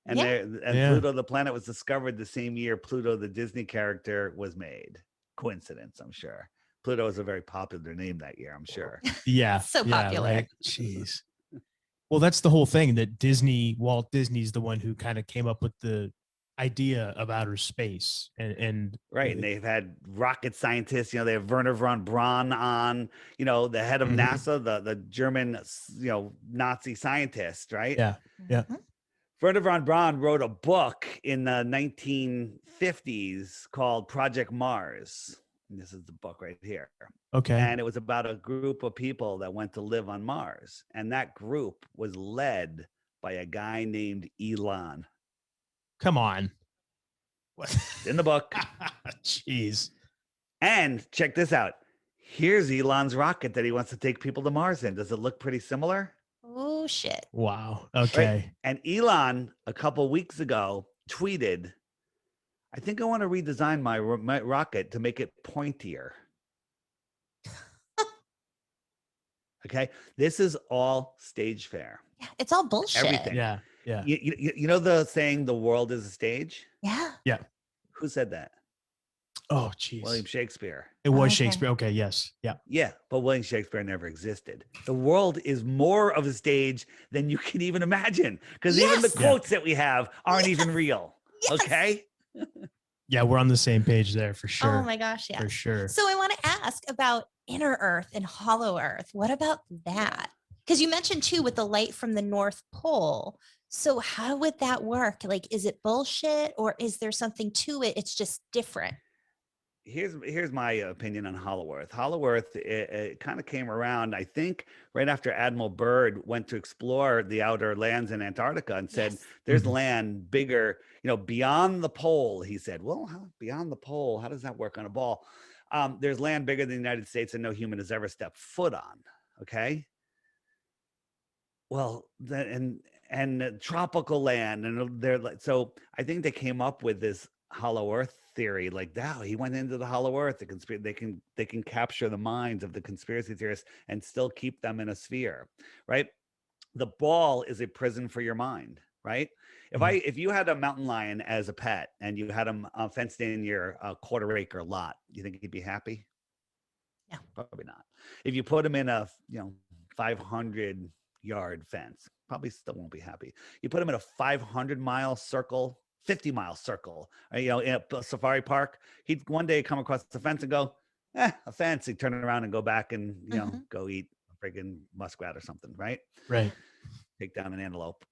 [SPEAKER 3] And
[SPEAKER 2] yeah,
[SPEAKER 1] Yeah.
[SPEAKER 3] Pluto, the planet, was discovered the same year Pluto, the Disney character, was made. Coincidence, I'm sure. Pluto was a very popular name that year, I'm sure.
[SPEAKER 1] Yeah.
[SPEAKER 2] so
[SPEAKER 1] Yeah.
[SPEAKER 2] popular.
[SPEAKER 1] Right. Jeez. Well, that's the whole thing, that Walt Disney's the one who kind of came up with the idea of outer space. And
[SPEAKER 3] Right. And they've had rocket scientists, they have Werner von Braun on, the head of
[SPEAKER 1] Mhm.
[SPEAKER 3] NASA, the German, Nazi scientist, right?
[SPEAKER 1] Yeah. Yeah.
[SPEAKER 2] Mhm.
[SPEAKER 3] Werner von Braun wrote a book in the 1950s called Project Mars. And this is the book right here.
[SPEAKER 1] Okay.
[SPEAKER 3] And it was about a group of people that went to live on Mars. And that group was led by a guy named Elon.
[SPEAKER 1] Come on. What?
[SPEAKER 3] It's in the book.
[SPEAKER 1] Jeez.
[SPEAKER 3] And check this out. Here's Elon's rocket that he wants to take people to Mars in. Does it look pretty similar?
[SPEAKER 2] Oh shit.
[SPEAKER 1] Wow.
[SPEAKER 3] Right.
[SPEAKER 1] Okay.
[SPEAKER 3] And Elon, a couple weeks ago, tweeted, I think I want to redesign my rocket to make it pointier. Okay. This is all stage fare.
[SPEAKER 2] Yeah, it's all bullshit.
[SPEAKER 3] Everything.
[SPEAKER 1] Yeah. Yeah.
[SPEAKER 3] You know the saying, the world is a stage?
[SPEAKER 2] Yeah.
[SPEAKER 1] Yeah.
[SPEAKER 3] Who said that?
[SPEAKER 1] Oh, jeez.
[SPEAKER 3] William Shakespeare.
[SPEAKER 1] It was
[SPEAKER 2] Okay.
[SPEAKER 1] Shakespeare. Okay. Yes. Yeah.
[SPEAKER 3] Yeah, but William Shakespeare never existed. The world is more of a stage than you can even imagine, because even the
[SPEAKER 2] Yes.
[SPEAKER 3] quotes that we have aren't even real.
[SPEAKER 2] Yes.
[SPEAKER 3] Okay.
[SPEAKER 1] Yeah. We're on the same page there for sure.
[SPEAKER 2] Oh my gosh, yeah.
[SPEAKER 1] For sure.
[SPEAKER 2] So I want to ask about inner Earth and hollow Earth. What about that? Because you mentioned too with the light from the North Pole. So how would that work? Like, is it bullshit, or is there something to it? It's just different.
[SPEAKER 3] Here's my opinion on Hollow Earth. Hollow Earth, it kind of came around, I think, right after Admiral Byrd went to explore the outer lands in Antarctica and said,
[SPEAKER 2] Yes.
[SPEAKER 3] there's
[SPEAKER 1] Mhm.
[SPEAKER 3] land bigger, beyond the pole. He said, well, beyond the pole, how does that work on a ball? There's land bigger than the United States that no human has ever stepped foot on. Okay. Well, and tropical land, and they're like, so I think they came up with this hollow earth theory, like that. He went into the hollow earth. They can capture the minds of the conspiracy theorists and still keep them in a sphere, right? The ball is a prison for your mind, right? If you had a mountain lion as a pet and you had him fenced in your quarter acre lot, you think he'd be happy?
[SPEAKER 2] No.
[SPEAKER 3] Probably not. If you put him in a 500-yard fence, probably still won't be happy. You put him in a 500-mile circle, 50-mile circle, in a safari park, he'd one day come across the fence and go, a fence. He'd turn around and go back and
[SPEAKER 2] Mhm.
[SPEAKER 3] go eat a friggin' muskrat or something, right?
[SPEAKER 1] Right.
[SPEAKER 3] Take down an antelope.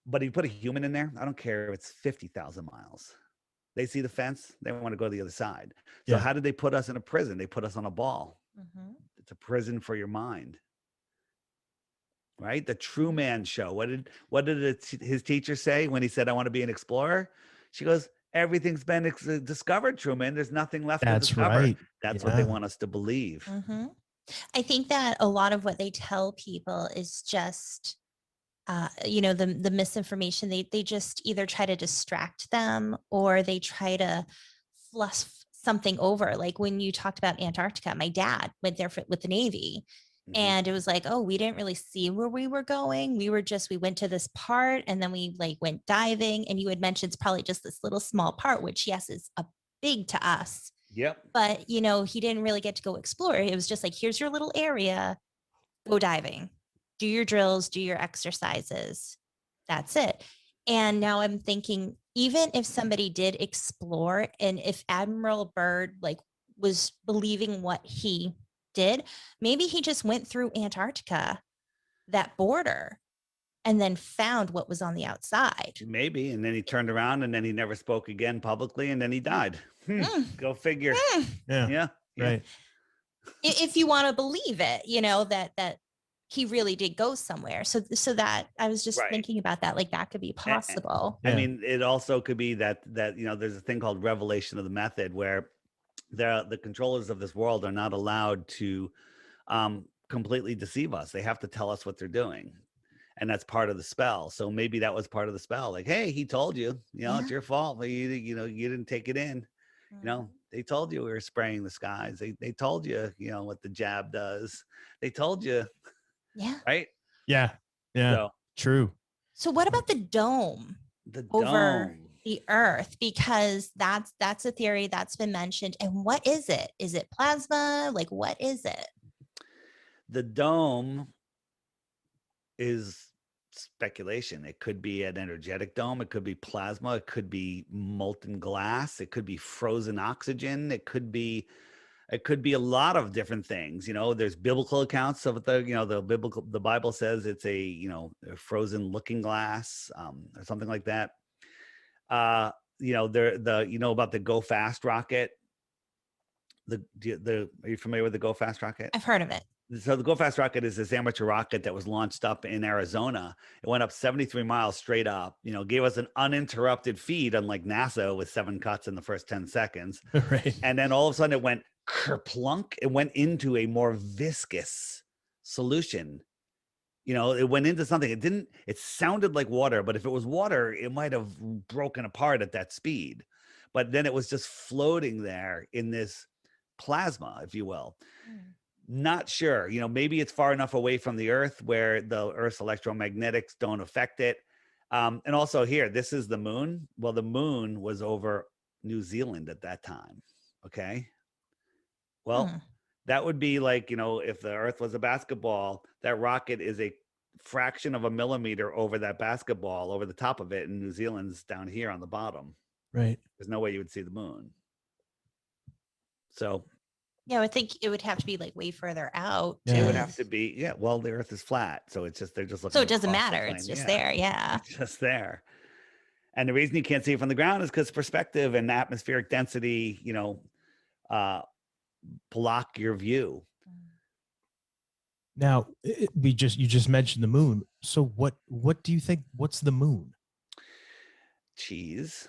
[SPEAKER 3] But if you put a human in there, I don't care if it's 50,000 miles. They see the fence, they want to go to the other side. So
[SPEAKER 1] Yeah.
[SPEAKER 3] how did they put us in a prison? They put us on a ball.
[SPEAKER 2] Mhm.
[SPEAKER 3] It's a prison for your mind. Right? The Truman Show. What did his teacher say when he said, I want to be an explorer? She goes, everything's been discovered, Truman. There's nothing left to
[SPEAKER 1] That's
[SPEAKER 3] discover.
[SPEAKER 1] right.
[SPEAKER 3] That's what they
[SPEAKER 1] Yeah.
[SPEAKER 3] want us to believe.
[SPEAKER 2] Mhm. I think that a lot of what they tell people is just the misinformation. They just either try to distract them, or they try to fluff something over. Like when you talked about Antarctica, my dad went there with the Navy,
[SPEAKER 3] Mhm.
[SPEAKER 2] and it was like, oh, we didn't really see where we were going. We went to this part, and then we like went diving, and you had mentioned it's probably just this little small part, which yes is a big to us,
[SPEAKER 3] Yep.
[SPEAKER 2] but he didn't really get to go explore. It was just like, here's your little area, go diving, do your drills, do your exercises. That's it. And now I'm thinking, even if somebody did explore, and if Admiral Byrd like was believing what he did, maybe he just went through Antarctica, that border, and then found what was on the outside.
[SPEAKER 3] Maybe. And then he turned around and then he never spoke again publicly and then he died.
[SPEAKER 2] Mm.
[SPEAKER 3] Go figure.
[SPEAKER 2] Mm.
[SPEAKER 1] Yeah.
[SPEAKER 3] Yeah.
[SPEAKER 1] Right.
[SPEAKER 2] If you want to believe it, that he really did go somewhere. So that I was just
[SPEAKER 3] Right.
[SPEAKER 2] thinking about that, like that could be possible.
[SPEAKER 3] I
[SPEAKER 1] Yeah.
[SPEAKER 3] mean, it also could be that there's a thing called revelation of the method, where the controllers of this world are not allowed to completely deceive us. They have to tell us what they're doing. And that's part of the spell. So maybe that was part of the spell. Like, hey, he told you, it's your fault. But you didn't take it in. They told you we were spraying the skies. They told you, what the jab does. They told you,
[SPEAKER 2] Yeah.
[SPEAKER 3] right?
[SPEAKER 1] Yeah. Yeah.
[SPEAKER 3] So,
[SPEAKER 1] true.
[SPEAKER 2] So what about the dome over the Earth? Because that's a theory that's been mentioned. And what is it? Is it plasma? Like, what is it?
[SPEAKER 3] The dome is speculation. It could be an energetic dome. It could be plasma. It could be molten glass. It could be frozen oxygen. It could be a lot of different things. There's biblical accounts of the Bible says it's a frozen looking glass, or something like that. About the Go Fast rocket. Are you familiar with the Go Fast rocket?
[SPEAKER 2] I've heard of it.
[SPEAKER 3] So the Go Fast rocket is this amateur rocket that was launched up in Arizona. It went up 73 miles straight up, gave us an uninterrupted feed, unlike NASA with 7 cuts in the first 10 seconds.
[SPEAKER 1] Right.
[SPEAKER 3] And then all of a sudden it went kerplunk. It went into a more viscous solution. It went into something. It sounded like water, but if it was water, it might have broken apart at that speed. But then it was just floating there in this plasma, if you will. Not sure, maybe it's far enough away from the Earth where the Earth's electromagnetics don't affect it. And also here, this is the moon. Well, the moon was over New Zealand at that time. Okay. Well, that would be like, if the Earth was a basketball, that rocket is a fraction of a millimeter over that basketball, over the top of it. And New Zealand's down here on the bottom.
[SPEAKER 1] Right.
[SPEAKER 3] There's no way you would see the moon. So
[SPEAKER 2] yeah, I think it would have to be like way further out.
[SPEAKER 3] It would have to be, well, the Earth is flat. So they're just looking.
[SPEAKER 2] So it doesn't matter. It's just there. Yeah.
[SPEAKER 3] It's just there. And the reason you can't see it from the ground is because perspective and atmospheric density, block your view.
[SPEAKER 1] Now, you just mentioned the moon. So what do you think? What's the moon?
[SPEAKER 3] Cheese.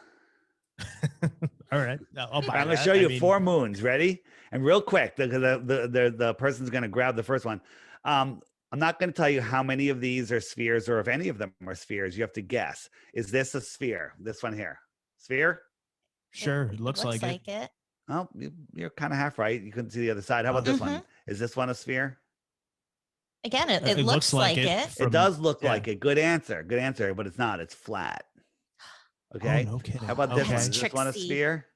[SPEAKER 1] All right. I'm
[SPEAKER 3] going to show you 4 moons. Ready? And real quick, the person's going to grab the first one. I'm not going to tell you how many of these are spheres or if any of them are spheres. You have to guess. Is this a sphere? This one here. Sphere?
[SPEAKER 1] Sure. It looks like
[SPEAKER 2] it.
[SPEAKER 3] Oh, you're kind of half right. You couldn't see the other side. How about this one? Is this one a sphere?
[SPEAKER 2] Again, it looks like it.
[SPEAKER 3] It does look like it. Good answer. Good answer. But it's not. It's flat. Okay.
[SPEAKER 1] Oh, no kidding.
[SPEAKER 3] How about this one? Is
[SPEAKER 2] Tricksy.
[SPEAKER 3] this one a sphere?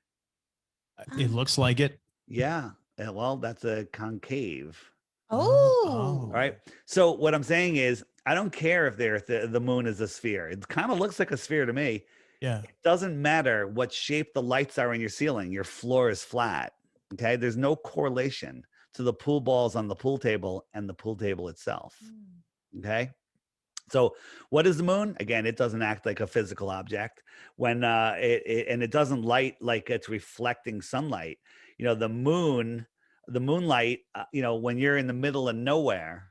[SPEAKER 1] It looks like it.
[SPEAKER 3] Yeah. Well, that's a concave.
[SPEAKER 2] Oh.
[SPEAKER 3] All right. So what I'm saying is, I don't care if the moon is a sphere. It kind of looks like a sphere to me.
[SPEAKER 1] Yeah.
[SPEAKER 3] It doesn't matter what shape the lights are in your ceiling. Your floor is flat. Okay. There's no correlation to the pool balls on the pool table and the pool table itself. Okay. So what is the moon? Again, it doesn't act like a physical object when it doesn't light like it's reflecting sunlight. The moonlight, when you're in the middle of nowhere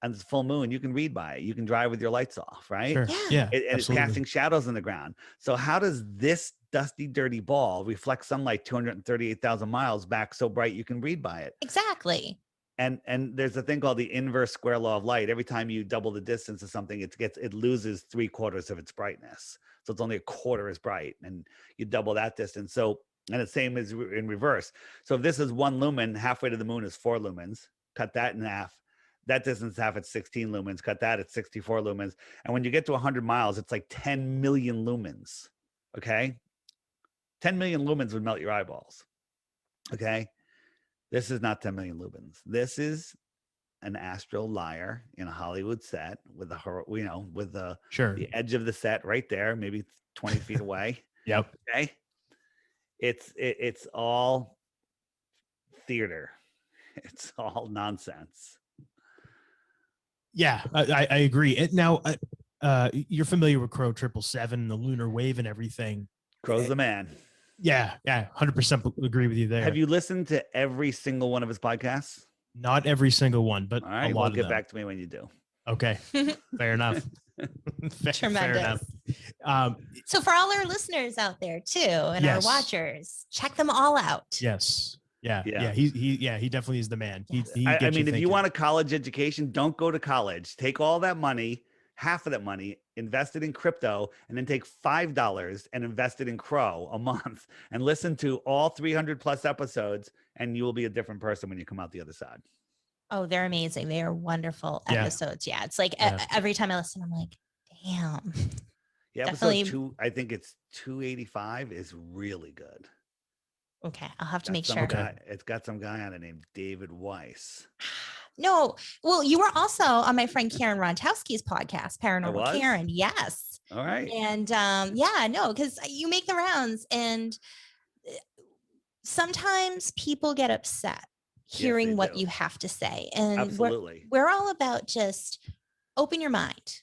[SPEAKER 3] and it's full moon, you can read by it. You can drive with your lights off, right?
[SPEAKER 1] Sure. Yeah.
[SPEAKER 3] And it's casting shadows on the ground. So how does this dusty, dirty ball reflect sunlight 238,000 miles back so bright you can read by it?
[SPEAKER 2] Exactly.
[SPEAKER 3] And there's a thing called the inverse square law of light. Every time you double the distance of something, it loses 3/4 of its brightness. So it's only a quarter as bright, and you double that distance. So, and the same is in reverse. So if this is 1 lumen, halfway to the moon is 4 lumens. Cut that in half. That distance half at 16 lumens. Cut that at 64 lumens. And when you get to 100 miles, it's like 10 million lumens. Okay, 10 million lumens would melt your eyeballs. Okay. This is not 10 million lumens. This is an astral liar in a Hollywood set with the edge of the set right there, maybe 20 feet away.
[SPEAKER 1] Yep.
[SPEAKER 3] Okay. It's all theater. It's all nonsense.
[SPEAKER 1] Yeah, I agree. Now, you're familiar with Crow 777, the lunar wave, and everything.
[SPEAKER 3] Crow's the man.
[SPEAKER 1] Yeah, 100% agree with you there.
[SPEAKER 3] Have you listened to every single one of his podcasts?
[SPEAKER 1] Not every single one, but
[SPEAKER 3] all right,
[SPEAKER 1] a lot of
[SPEAKER 3] get
[SPEAKER 1] them.
[SPEAKER 3] back to me when you do.
[SPEAKER 1] Okay, fair enough.
[SPEAKER 2] Tremendous.
[SPEAKER 1] Fair enough.
[SPEAKER 2] So for all our listeners out there too, and our watchers, check them all out.
[SPEAKER 1] Yes. Yeah,
[SPEAKER 3] Yeah.
[SPEAKER 1] he definitely is the man.
[SPEAKER 2] Yes.
[SPEAKER 1] He
[SPEAKER 3] I
[SPEAKER 1] gets you
[SPEAKER 3] mean, if you
[SPEAKER 1] thinking.
[SPEAKER 3] want a college education, don't go to college. Take all that money, half of that money, invest it in crypto, and then take $5 and invest it in Crow a month and listen to all 300 plus episodes, and you will be a different person when you come out the other side.
[SPEAKER 2] Oh, they're amazing. They are wonderful
[SPEAKER 1] Yeah.
[SPEAKER 2] episodes. Yeah. It's like
[SPEAKER 1] Yeah.
[SPEAKER 2] every time I listen, I'm like, damn.
[SPEAKER 3] Yeah, episode
[SPEAKER 2] Definitely.
[SPEAKER 3] 2, I think it's 285, is really good.
[SPEAKER 2] Okay. I'll have to
[SPEAKER 3] Got
[SPEAKER 2] make
[SPEAKER 3] some
[SPEAKER 2] sure.
[SPEAKER 1] Okay.
[SPEAKER 3] It's got some guy on it named David Weiss.
[SPEAKER 2] No. Well, you were also on my friend Karen Rontowski's podcast,
[SPEAKER 3] I
[SPEAKER 2] Paranormal
[SPEAKER 3] was?
[SPEAKER 2] Karen. Yes.
[SPEAKER 3] All right.
[SPEAKER 2] And yeah, no, because you make the rounds and sometimes people get upset
[SPEAKER 3] Yes, they
[SPEAKER 2] hearing what
[SPEAKER 3] do.
[SPEAKER 2] you have to say. And
[SPEAKER 3] Absolutely.
[SPEAKER 2] we're all about just open your mind,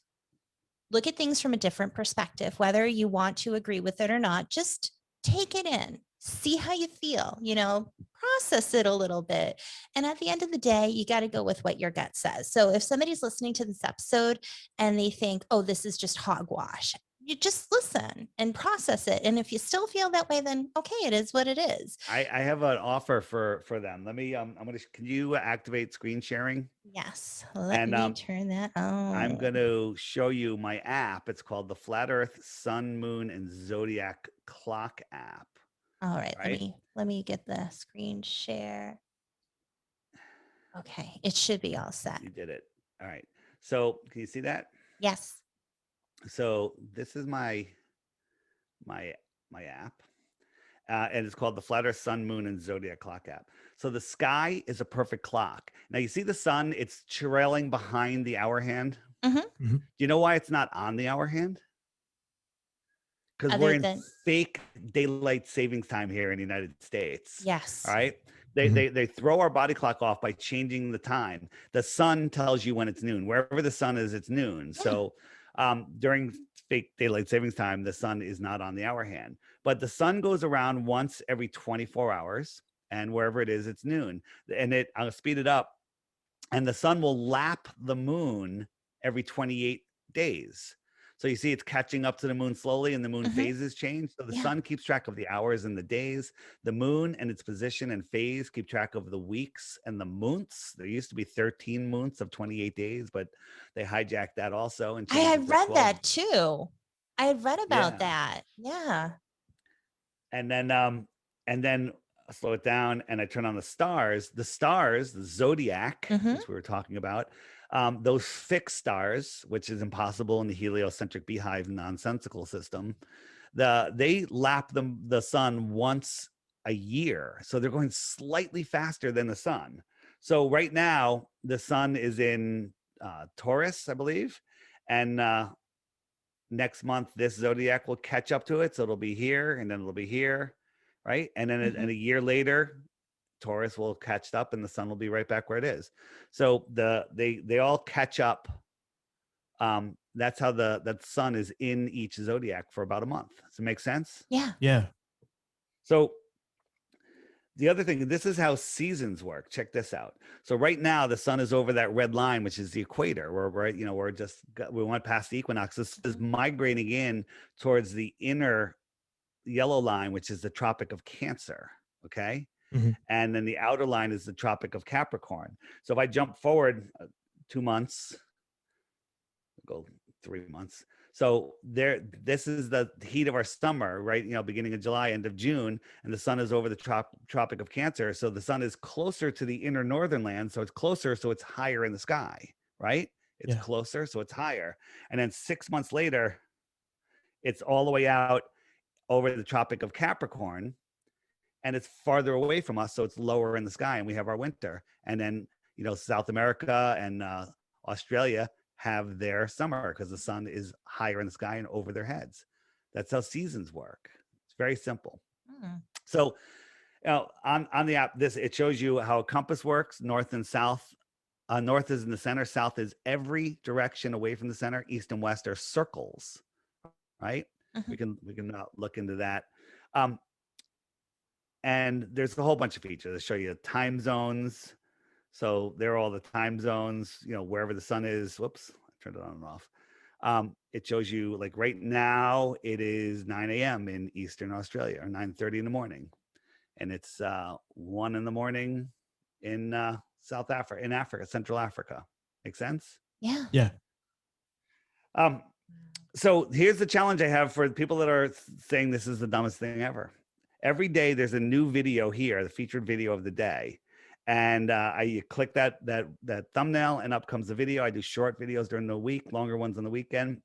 [SPEAKER 2] look at things from a different perspective, whether you want to agree with it or not. Just take it in, see how you feel, process it a little bit. And at the end of the day, you got to go with what your gut says. So if somebody's listening to this episode and they think, oh, this is just hogwash, you just listen and process it. And if you still feel that way, then okay, it is what it is.
[SPEAKER 3] I have an offer for them. Let me can you activate screen sharing?
[SPEAKER 2] Yes. Let
[SPEAKER 3] And
[SPEAKER 2] me turn that on.
[SPEAKER 3] I'm going to show you my app. It's called the Flat Earth, Sun, Moon, and Zodiac Clock app.
[SPEAKER 2] All right.
[SPEAKER 3] Right?
[SPEAKER 2] Let me get the screen share. Okay. It should be all set.
[SPEAKER 3] You did it. All right. So can you see that?
[SPEAKER 2] Yes.
[SPEAKER 3] So this is my app. And it's called the Flat Earth, Sun, Moon, and Zodiac Clock app. So the sky is a perfect clock. Now you see the sun, it's trailing behind the hour hand.
[SPEAKER 2] Mm-hmm.
[SPEAKER 3] Do you know why it's not on the hour hand? Because we're in fake daylight savings time here in the United States.
[SPEAKER 2] Yes.
[SPEAKER 3] All right. They throw our body clock off by changing the time. The sun tells you when it's noon. Wherever the sun is, it's noon.
[SPEAKER 2] Yeah.
[SPEAKER 3] So during fake daylight savings time, the sun is not on the hour hand. But the sun goes around once every 24 hours. And wherever it is, it's noon. And I'll speed it up. And the sun will lap the moon every 28 days. So you see it's catching up to the moon slowly, and the moon phases change. So the sun keeps track of the hours and the days. The moon and its position and phase keep track of the weeks and the months. There used to be 13 months of 28 days, but they hijacked that also. And
[SPEAKER 2] I had
[SPEAKER 3] changed it to
[SPEAKER 2] read
[SPEAKER 3] 12.
[SPEAKER 2] that too. I had read about that. Yeah.
[SPEAKER 3] And then I slow it down and I turn on the stars. The stars, the zodiac, which we were talking about, those fixed stars, which is impossible in the heliocentric beehive nonsensical system, they lap the sun once a year. So they're going slightly faster than the sun. So right now, the sun is in Taurus, I believe. And next month, this zodiac will catch up to it. So it'll be here and then it'll be here. Right. And then and a year later, Taurus will catch up and the sun will be right back where it is. So they all catch up. That's how that sun is in each zodiac for about a month. Does it make sense?
[SPEAKER 2] Yeah.
[SPEAKER 1] Yeah.
[SPEAKER 3] So the other thing, this is how seasons work. Check this out. So right now the sun is over that red line, which is the equator, where we went past the equinox. This is migrating in towards the inner yellow line, which is the Tropic of Cancer. Okay. And then the outer line is the Tropic of Capricorn. So if I jump forward 2 months, go 3 months. So this is the heat of our summer, right? Beginning of July, end of June, and the sun is over the Tropic of Cancer. So the sun is closer to the inner northern land. So it's closer. So it's higher in the sky, right? It's closer. So it's higher. And then 6 months later, it's all the way out over the Tropic of Capricorn. And it's farther away from us, so it's lower in the sky, and we have our winter. And then, South America and Australia have their summer because the sun is higher in the sky and over their heads. That's how seasons work. It's very simple. So, on the app, it shows you how a compass works, north and south. North is in the center, south is every direction away from the center, east and west are circles, right? We can look into that. And there's a whole bunch of features that show you time zones. So there are all the time zones, wherever the sun is. Whoops, I turned it on and off. It shows you, like right now, it is 9 a.m. in Eastern Australia, or 9:30 in the morning. and it's 1 a.m. in Africa, Central Africa. Make sense?
[SPEAKER 2] Yeah.
[SPEAKER 1] Yeah.
[SPEAKER 3] Um, so here's the challenge I have for people that are saying this is the dumbest thing ever. Every day there's a new video here, the featured video of the day. And I click that thumbnail and up comes the video. I do short videos during the week, longer ones on the weekend.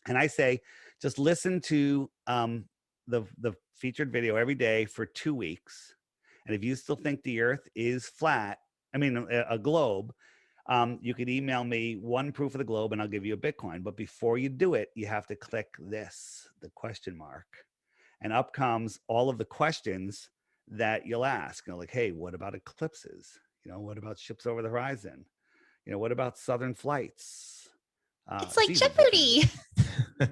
[SPEAKER 3] And I say, just listen to the featured video every day for 2 weeks. And if you still think the earth is flat, I mean, a globe, you could email me one proof of the globe and I'll give you a Bitcoin. But before you do it, you have to click this, the question mark. And up comes all of the questions that you'll ask. Like, hey, what about eclipses? What about ships over the horizon? What about southern flights?
[SPEAKER 2] It's like
[SPEAKER 3] geez,
[SPEAKER 2] Jeopardy.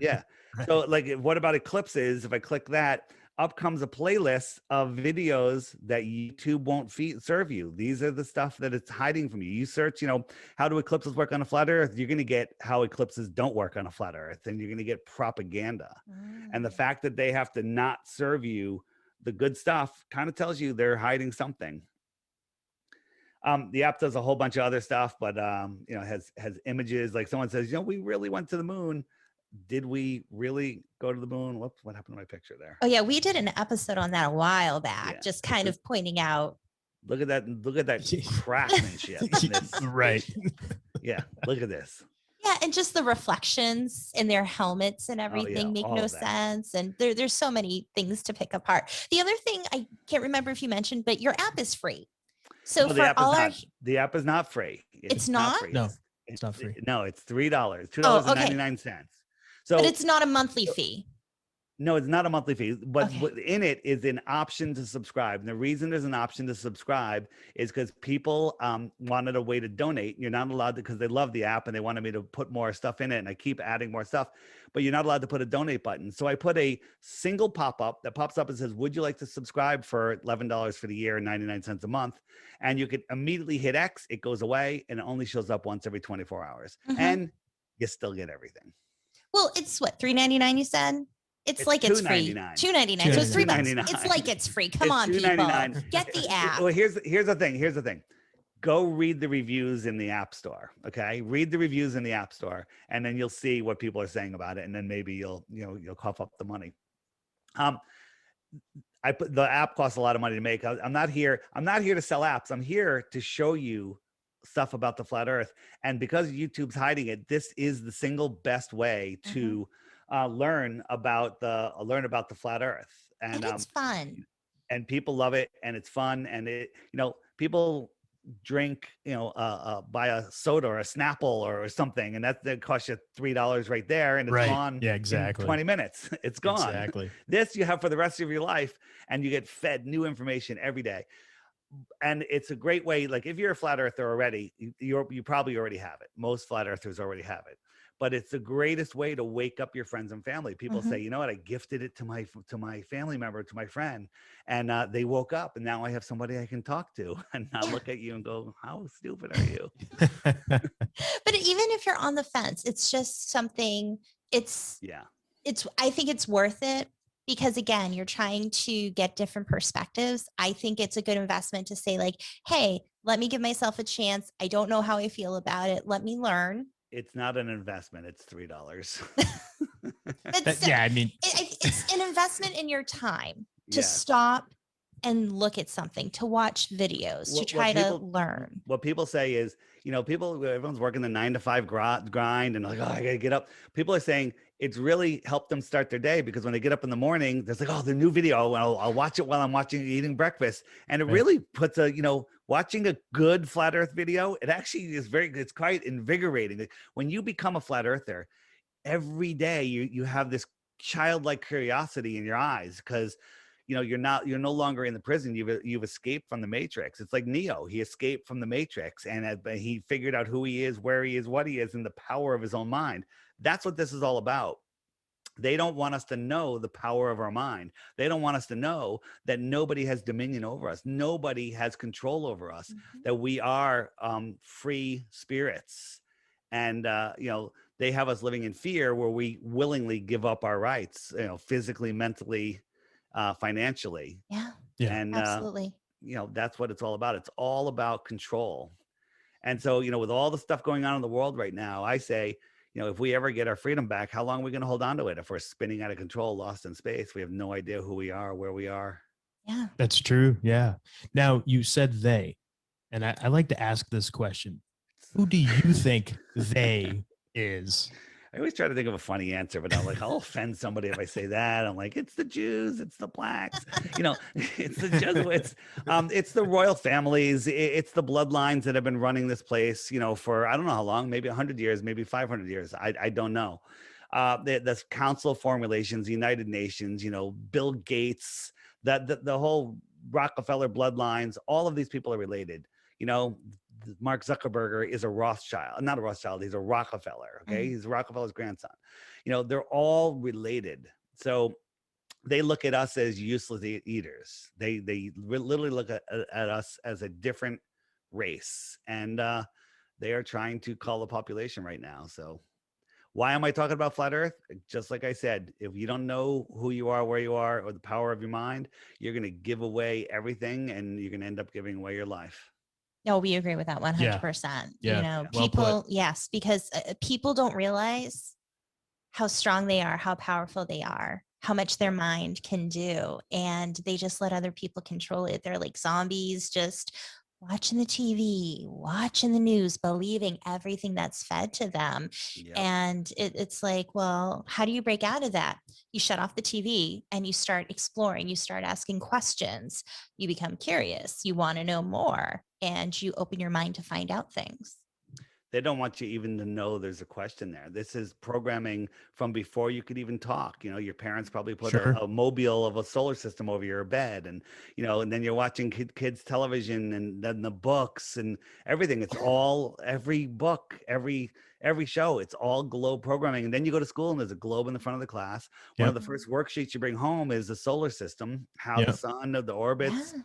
[SPEAKER 3] yeah. So like, what about eclipses? If I click that, up comes a playlist of videos that YouTube won't serve you. These are the stuff that it's hiding from you. You search, how do eclipses work on a flat earth? You're going to get how eclipses don't work on a flat earth. And you're going to get propaganda. And the fact that they have to not serve you the good stuff kind of tells you they're hiding something. The app does a whole bunch of other stuff, but has images. Like someone says, we really went to the moon. Did we really go to the moon? What happened to my picture there?
[SPEAKER 2] Oh yeah, we did an episode on that a while back,
[SPEAKER 3] Yeah.
[SPEAKER 2] just kind of pointing out.
[SPEAKER 3] Look at that craftsmanship.
[SPEAKER 1] Right.
[SPEAKER 3] Yeah, look at this.
[SPEAKER 2] Yeah, and just the reflections in their helmets and everything make no sense. And there's so many things to pick apart. The other thing, I can't remember if you mentioned, but your app is free. So
[SPEAKER 3] No,
[SPEAKER 2] for all
[SPEAKER 3] the app is not free.
[SPEAKER 2] It's not
[SPEAKER 3] free.
[SPEAKER 1] No, it's not free.
[SPEAKER 3] No, it's $3.99. So,
[SPEAKER 2] but it's not a monthly fee.
[SPEAKER 3] No, it's not a monthly fee, but in it is an option to subscribe. And the reason there's an option to subscribe is because people wanted a way to donate. You're not allowed to, because they love the app and they wanted me to put more stuff in it. And I keep adding more stuff, but you're not allowed to put a donate button. So I put a single pop-up that pops up and says, would you like to subscribe for $11 for the year and 99 cents a month? And you could immediately hit X, it goes away, and it only shows up once every 24 hours. And you still get everything.
[SPEAKER 2] Well, it's what, $3.99 you said? It's like it's free. $2.99. So it's $3. It's like it's free. Come on, people. Get the app.
[SPEAKER 3] Well, here's the thing. Go read the reviews in the App Store. Okay, read the reviews in the App Store, and then you'll see what people are saying about it, and then maybe you'll cough up the money. The app costs a lot of money to make. I'm not here to sell apps. I'm here to show you stuff about the flat Earth, and because YouTube's hiding it, this is the single best way to learn about the flat Earth. And
[SPEAKER 2] it's fun,
[SPEAKER 3] and people love it, and it's fun, and people drink buy a soda or a Snapple or something, and that costs you $3 right there, and it's gone.
[SPEAKER 1] Yeah, exactly.
[SPEAKER 3] In 20 minutes it's gone.
[SPEAKER 1] Exactly.
[SPEAKER 3] This you have for the rest of your life, and you get fed new information every day. And it's a great way. Like if you're a flat earther already, you probably already have it. Most flat earthers already have it. But it's the greatest way to wake up your friends and family. People say, you know what, I gifted it to my family member, to my friend, and they woke up, and now I have somebody I can talk to and not look at you and go, how stupid are you?
[SPEAKER 2] But even if you're on the fence, it's just something. I think it's worth it. Because again, you're trying to get different perspectives. I think it's a good investment to say like, hey, let me give myself a chance. I don't know how I feel about it. Let me learn.
[SPEAKER 3] It's not an investment. It's $3.
[SPEAKER 1] Yeah, I mean,
[SPEAKER 2] it's an investment in your time to stop and look at something, to watch videos, to try to learn.
[SPEAKER 3] What people say is, everyone's working the 9-to-5 grind and like, oh, I gotta get up. People are saying it's really helped them start their day, because when they get up in the morning, there's like, oh, the new video, I'll watch it while I'm eating breakfast. And it really puts watching a good flat earth video, it actually is it's quite invigorating. When you become a flat earther, every day you have this childlike curiosity in your eyes, because you're no longer in the prison. You've escaped from the Matrix. It's like Neo. He escaped from the Matrix, and he figured out who he is, where he is, what he is, and the power of his own mind. That's what this is all about. They don't want us to know the power of our mind. They don't want us to know that nobody has dominion over us. Nobody has control over us, that we are free spirits. And, they have us living in fear, where we willingly give up our rights, physically, mentally, financially.
[SPEAKER 2] Yeah.
[SPEAKER 1] Yeah.
[SPEAKER 3] And,
[SPEAKER 2] Absolutely.
[SPEAKER 3] that's what it's all about. It's all about control. And so, with all the stuff going on in the world right now, I say, if we ever get our freedom back, how long are we going to hold on to it? If we're spinning out of control, lost in space, we have no idea who we are, where we are.
[SPEAKER 2] Yeah.
[SPEAKER 1] That's true. Yeah. Now you said they, and I like to ask this question. Who do you think they is?
[SPEAKER 3] I always try to think of a funny answer, but I'm like, I'll offend somebody if I say that. I'm like, it's the Jews, it's the blacks, it's the Jesuits, it's the royal families, it's the bloodlines that have been running this place, for I don't know how long, maybe 100 years, maybe 500 years. I don't know. The Council of Foreign Relations, the United Nations, Bill Gates, the whole Rockefeller bloodlines, all of these people are related. Mark Zuckerberg is a Rothschild, not a Rothschild. He's a Rockefeller. Okay. He's Rockefeller's grandson. They're all related. So they look at us as useless eaters. They literally look at us as a different race. And they are trying to cull the population right now. So why am I talking about flat earth? Just like I said, if you don't know who you are, where you are, or the power of your mind, you're going to give away everything and you're going to end up giving away your life.
[SPEAKER 2] No, we agree with that 100%.
[SPEAKER 1] Yeah. Well
[SPEAKER 2] People, yes, because people don't realize how strong they are, how powerful they are, how much their mind can do. And they just let other people control it. They're like zombies, just watching the TV, watching the news, believing everything that's fed to them.
[SPEAKER 3] Yep.
[SPEAKER 2] And it's like, well, how do you break out of that? You shut off the TV and you start exploring, you start asking questions, you become curious, you want to know more, and you open your mind to find out things.
[SPEAKER 3] They don't want you even to know there's a question there. This is programming from before you could even talk. Your parents probably put a mobile of a solar system over your bed, and and then you're watching kids television, and then the books and everything. It's all every book, every show. It's all globe programming. And then you go to school, and there's a globe in the front of the class. One of the first worksheets you bring home is the solar system, how the sun, the orbits.
[SPEAKER 2] Yeah.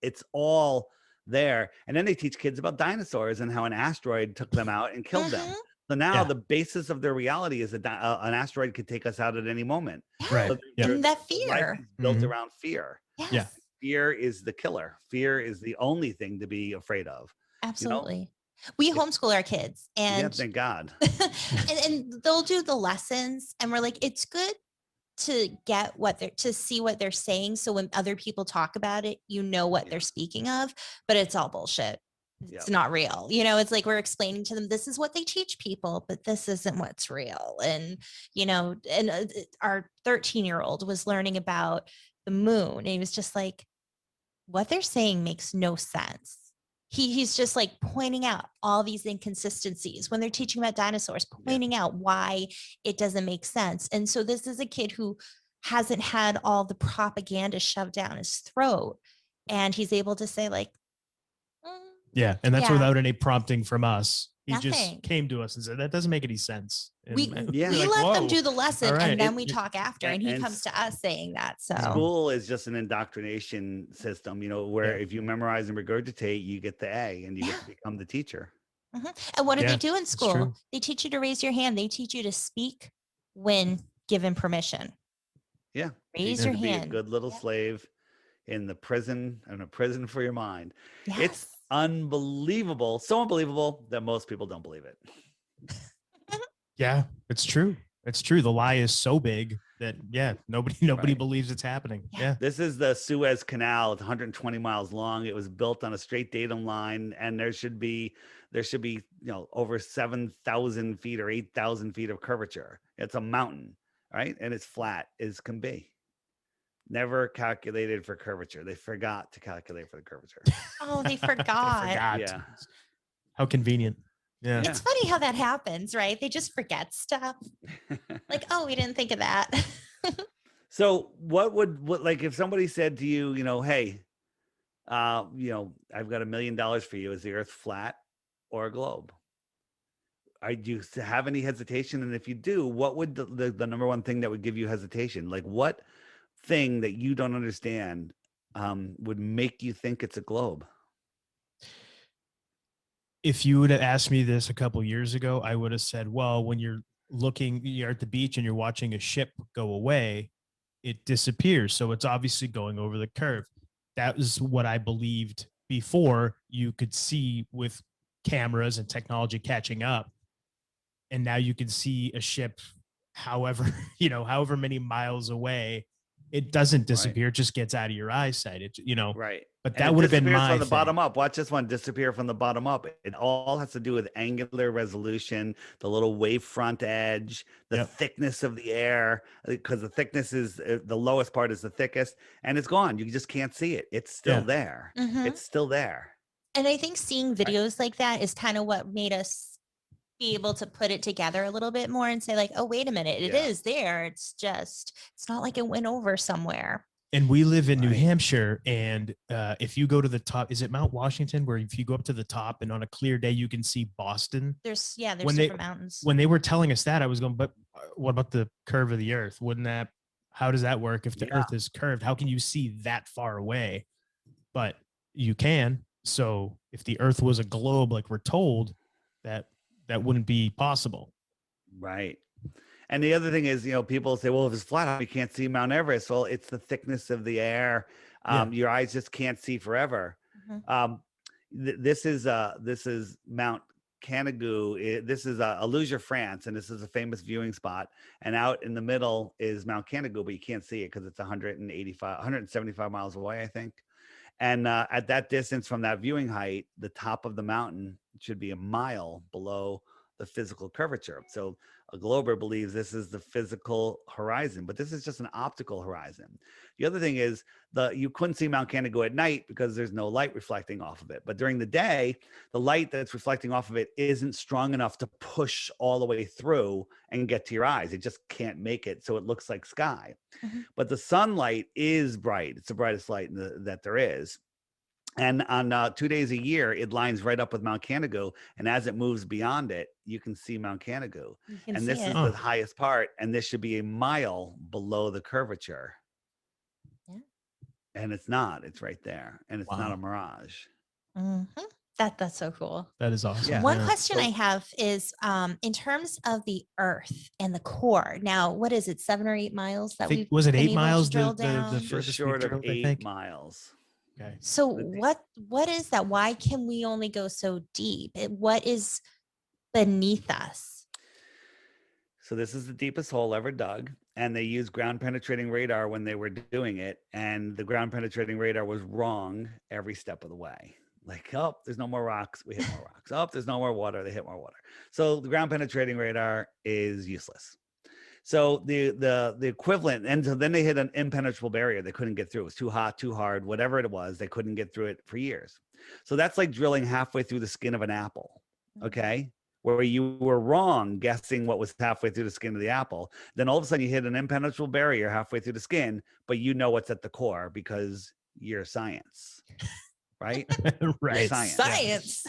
[SPEAKER 3] It's all there. And then they teach kids about dinosaurs and how an asteroid took them out and killed them. So now the basis of their reality is that an asteroid could take us out at any moment.
[SPEAKER 1] Right.
[SPEAKER 3] So
[SPEAKER 2] And that
[SPEAKER 3] life
[SPEAKER 2] fear
[SPEAKER 3] is built around fear.
[SPEAKER 2] Yes.
[SPEAKER 1] Yeah.
[SPEAKER 3] Fear is the killer. Fear is the only thing to be afraid of.
[SPEAKER 2] Absolutely. We homeschool our kids, and
[SPEAKER 3] thank God.
[SPEAKER 2] and they'll do the lessons, and we're like, it's good to get to see what they're saying. So when other people talk about it, what they're speaking of, but it's all bullshit. It's not real. It's like we're explaining to them, this is what they teach people, but this isn't what's real. And, our 13-year-old was learning about the moon, and he was just like, what they're saying makes no sense. He's just like pointing out all these inconsistencies when they're teaching about dinosaurs, pointing out why it doesn't make sense. And so this is a kid who hasn't had all the propaganda shoved down his throat. And he's able to say like,
[SPEAKER 1] yeah. And that's without any prompting from us. He
[SPEAKER 2] Nothing.
[SPEAKER 1] just came to us and said, that doesn't make any sense. And
[SPEAKER 2] we
[SPEAKER 1] like,
[SPEAKER 2] let them do the lesson,
[SPEAKER 1] right.
[SPEAKER 2] and then we talk after, and he comes to us saying that. So
[SPEAKER 3] school is just an indoctrination system, where if you memorize and regurgitate, you get the A and you get to become the teacher.
[SPEAKER 2] And what do they do in school? They teach you to raise your hand. They teach you to speak when given permission.
[SPEAKER 3] Yeah.
[SPEAKER 2] Raise your
[SPEAKER 3] to
[SPEAKER 2] hand.
[SPEAKER 3] Be a good little slave in a prison for your mind.
[SPEAKER 2] Yes.
[SPEAKER 3] It's unbelievable. So unbelievable that most people don't believe it.
[SPEAKER 1] Yeah, it's true. It's true. The lie is so big that nobody believes it's happening. Yeah.
[SPEAKER 3] This is the Suez Canal. It's 120 miles long. It was built on a straight datum line, and there should be over 7,000 feet or 8,000 feet of curvature. It's a mountain, right? And it's flat as can be. Never calculated for curvature. They forgot to calculate for the curvature.
[SPEAKER 2] Oh, they forgot.
[SPEAKER 3] Yeah.
[SPEAKER 1] How convenient. Yeah.
[SPEAKER 2] It's funny how that happens, right? They just forget stuff. Like, oh, we didn't think of that.
[SPEAKER 3] So what like if somebody said to you, hey, I've got $1 million for you. Is the earth flat or a globe? Do you have any hesitation? And if you do, what would the number one thing that would give you hesitation? Like what thing that you don't understand would make you think it's a globe?
[SPEAKER 1] If you would have asked me this a couple of years ago, I would have said, well, when you're at the beach and you're watching a ship go away, it disappears. So it's obviously going over the curve. that was what I believed before you could see with cameras and technology catching up. And now you can see a ship, however, however many miles away. It doesn't
[SPEAKER 3] Right.
[SPEAKER 1] disappear, it just gets out of your eyesight.
[SPEAKER 3] Right.
[SPEAKER 1] But
[SPEAKER 3] And
[SPEAKER 1] that
[SPEAKER 3] it
[SPEAKER 1] would have been
[SPEAKER 3] disappears
[SPEAKER 1] my
[SPEAKER 3] from the
[SPEAKER 1] thing.
[SPEAKER 3] bottom up. Watch this one disappear from the bottom up. It all has to do with angular resolution, the little wavefront edge, the
[SPEAKER 1] Yep.
[SPEAKER 3] thickness of the air, because the thickness is the lowest part is the thickest, and it's gone. You just can't see it. It's still
[SPEAKER 1] Yeah.
[SPEAKER 3] there.
[SPEAKER 2] Mhm.
[SPEAKER 3] It's still there.
[SPEAKER 2] And I think seeing
[SPEAKER 3] Right.
[SPEAKER 2] videos like that is kind of what made us be able to put it together a little bit more and say like, oh, wait a minute, it
[SPEAKER 3] Yeah.
[SPEAKER 2] is there. It's not like it went over somewhere.
[SPEAKER 1] And we live in New
[SPEAKER 3] Right.
[SPEAKER 1] Hampshire, and if you go to the top, is it Mount Washington, where if you go up to the top and on a clear day you can see Boston?
[SPEAKER 2] There's
[SPEAKER 1] When they
[SPEAKER 2] different mountains.
[SPEAKER 1] when they were telling us that, I was going, but what about the curve of the Earth? How does that work if the
[SPEAKER 3] Yeah.
[SPEAKER 1] Earth is curved? How can you see that far away? But you can. So if the Earth was a globe, like we're told, that wouldn't be possible.
[SPEAKER 3] Right. And the other thing is, people say, well, if it's flat, you can't see Mount Everest. Well, it's the thickness of the air.
[SPEAKER 1] Yeah.
[SPEAKER 3] Your eyes just can't see forever.
[SPEAKER 2] Mhm.
[SPEAKER 3] This is Mount Canigou. This is Aluja, France, and this is a famous viewing spot. And out in the middle is Mount Canigou, but you can't see it because it's 175 miles away, I think. And at that distance from that viewing height, the top of the mountain should be a mile below the physical curvature. So a glober believes this is the physical horizon, but this is just an optical horizon. The other thing is you couldn't see Mount Canigou at night because there's no light reflecting off of it. But during the day, the light that's reflecting off of it isn't strong enough to push all the way through and get to your eyes. It just can't make it. So it looks like sky.
[SPEAKER 2] Mhm.
[SPEAKER 3] But the sunlight is bright. It's the brightest light that there is. And on 2 days a year, it lines right up with Mount Canigou. And as it moves beyond it, you can see Mount Canigou.
[SPEAKER 2] You can
[SPEAKER 3] And
[SPEAKER 2] see
[SPEAKER 3] this is
[SPEAKER 2] it.
[SPEAKER 3] the highest part. And this should be a mile below the curvature.
[SPEAKER 2] Yeah.
[SPEAKER 3] And it's not. It's right there. And it's not a
[SPEAKER 1] Wow.
[SPEAKER 3] mirage.
[SPEAKER 2] Mhm. That's so cool.
[SPEAKER 1] That is awesome.
[SPEAKER 3] Yeah.
[SPEAKER 2] One
[SPEAKER 1] Yeah.
[SPEAKER 2] question
[SPEAKER 3] So-
[SPEAKER 2] I have is in terms of the Earth and the core. Now, what is it, 7 or 8 miles that we've
[SPEAKER 1] Was it
[SPEAKER 2] been
[SPEAKER 1] 8
[SPEAKER 2] able to
[SPEAKER 1] miles
[SPEAKER 2] drill
[SPEAKER 1] the
[SPEAKER 2] down?
[SPEAKER 3] Just
[SPEAKER 1] furthest we've
[SPEAKER 3] short of
[SPEAKER 1] drilled, I
[SPEAKER 3] 8
[SPEAKER 1] think?
[SPEAKER 3] miles.
[SPEAKER 1] Okay.
[SPEAKER 2] So
[SPEAKER 3] The-
[SPEAKER 2] what is that? Why can we only go so deep? What is beneath us?
[SPEAKER 3] So this is the deepest hole ever dug, and they used ground penetrating radar when they were doing it, and the ground penetrating radar was wrong every step of the way. Like, oh, there's no more rocks, we hit more rocks. Oh, there's no more water, they hit more water. So the ground penetrating radar is useless. So the equivalent, and so then they hit an impenetrable barrier. They couldn't get through. It was too hot, too hard, whatever it was. They couldn't get through it for years. So that's like drilling halfway through the skin of an apple. Okay, where you were wrong guessing what was halfway through the skin of the apple. Then all of a sudden you hit an impenetrable barrier halfway through the skin, but you know what's at the core because you're science, right?
[SPEAKER 1] Right.
[SPEAKER 2] Science.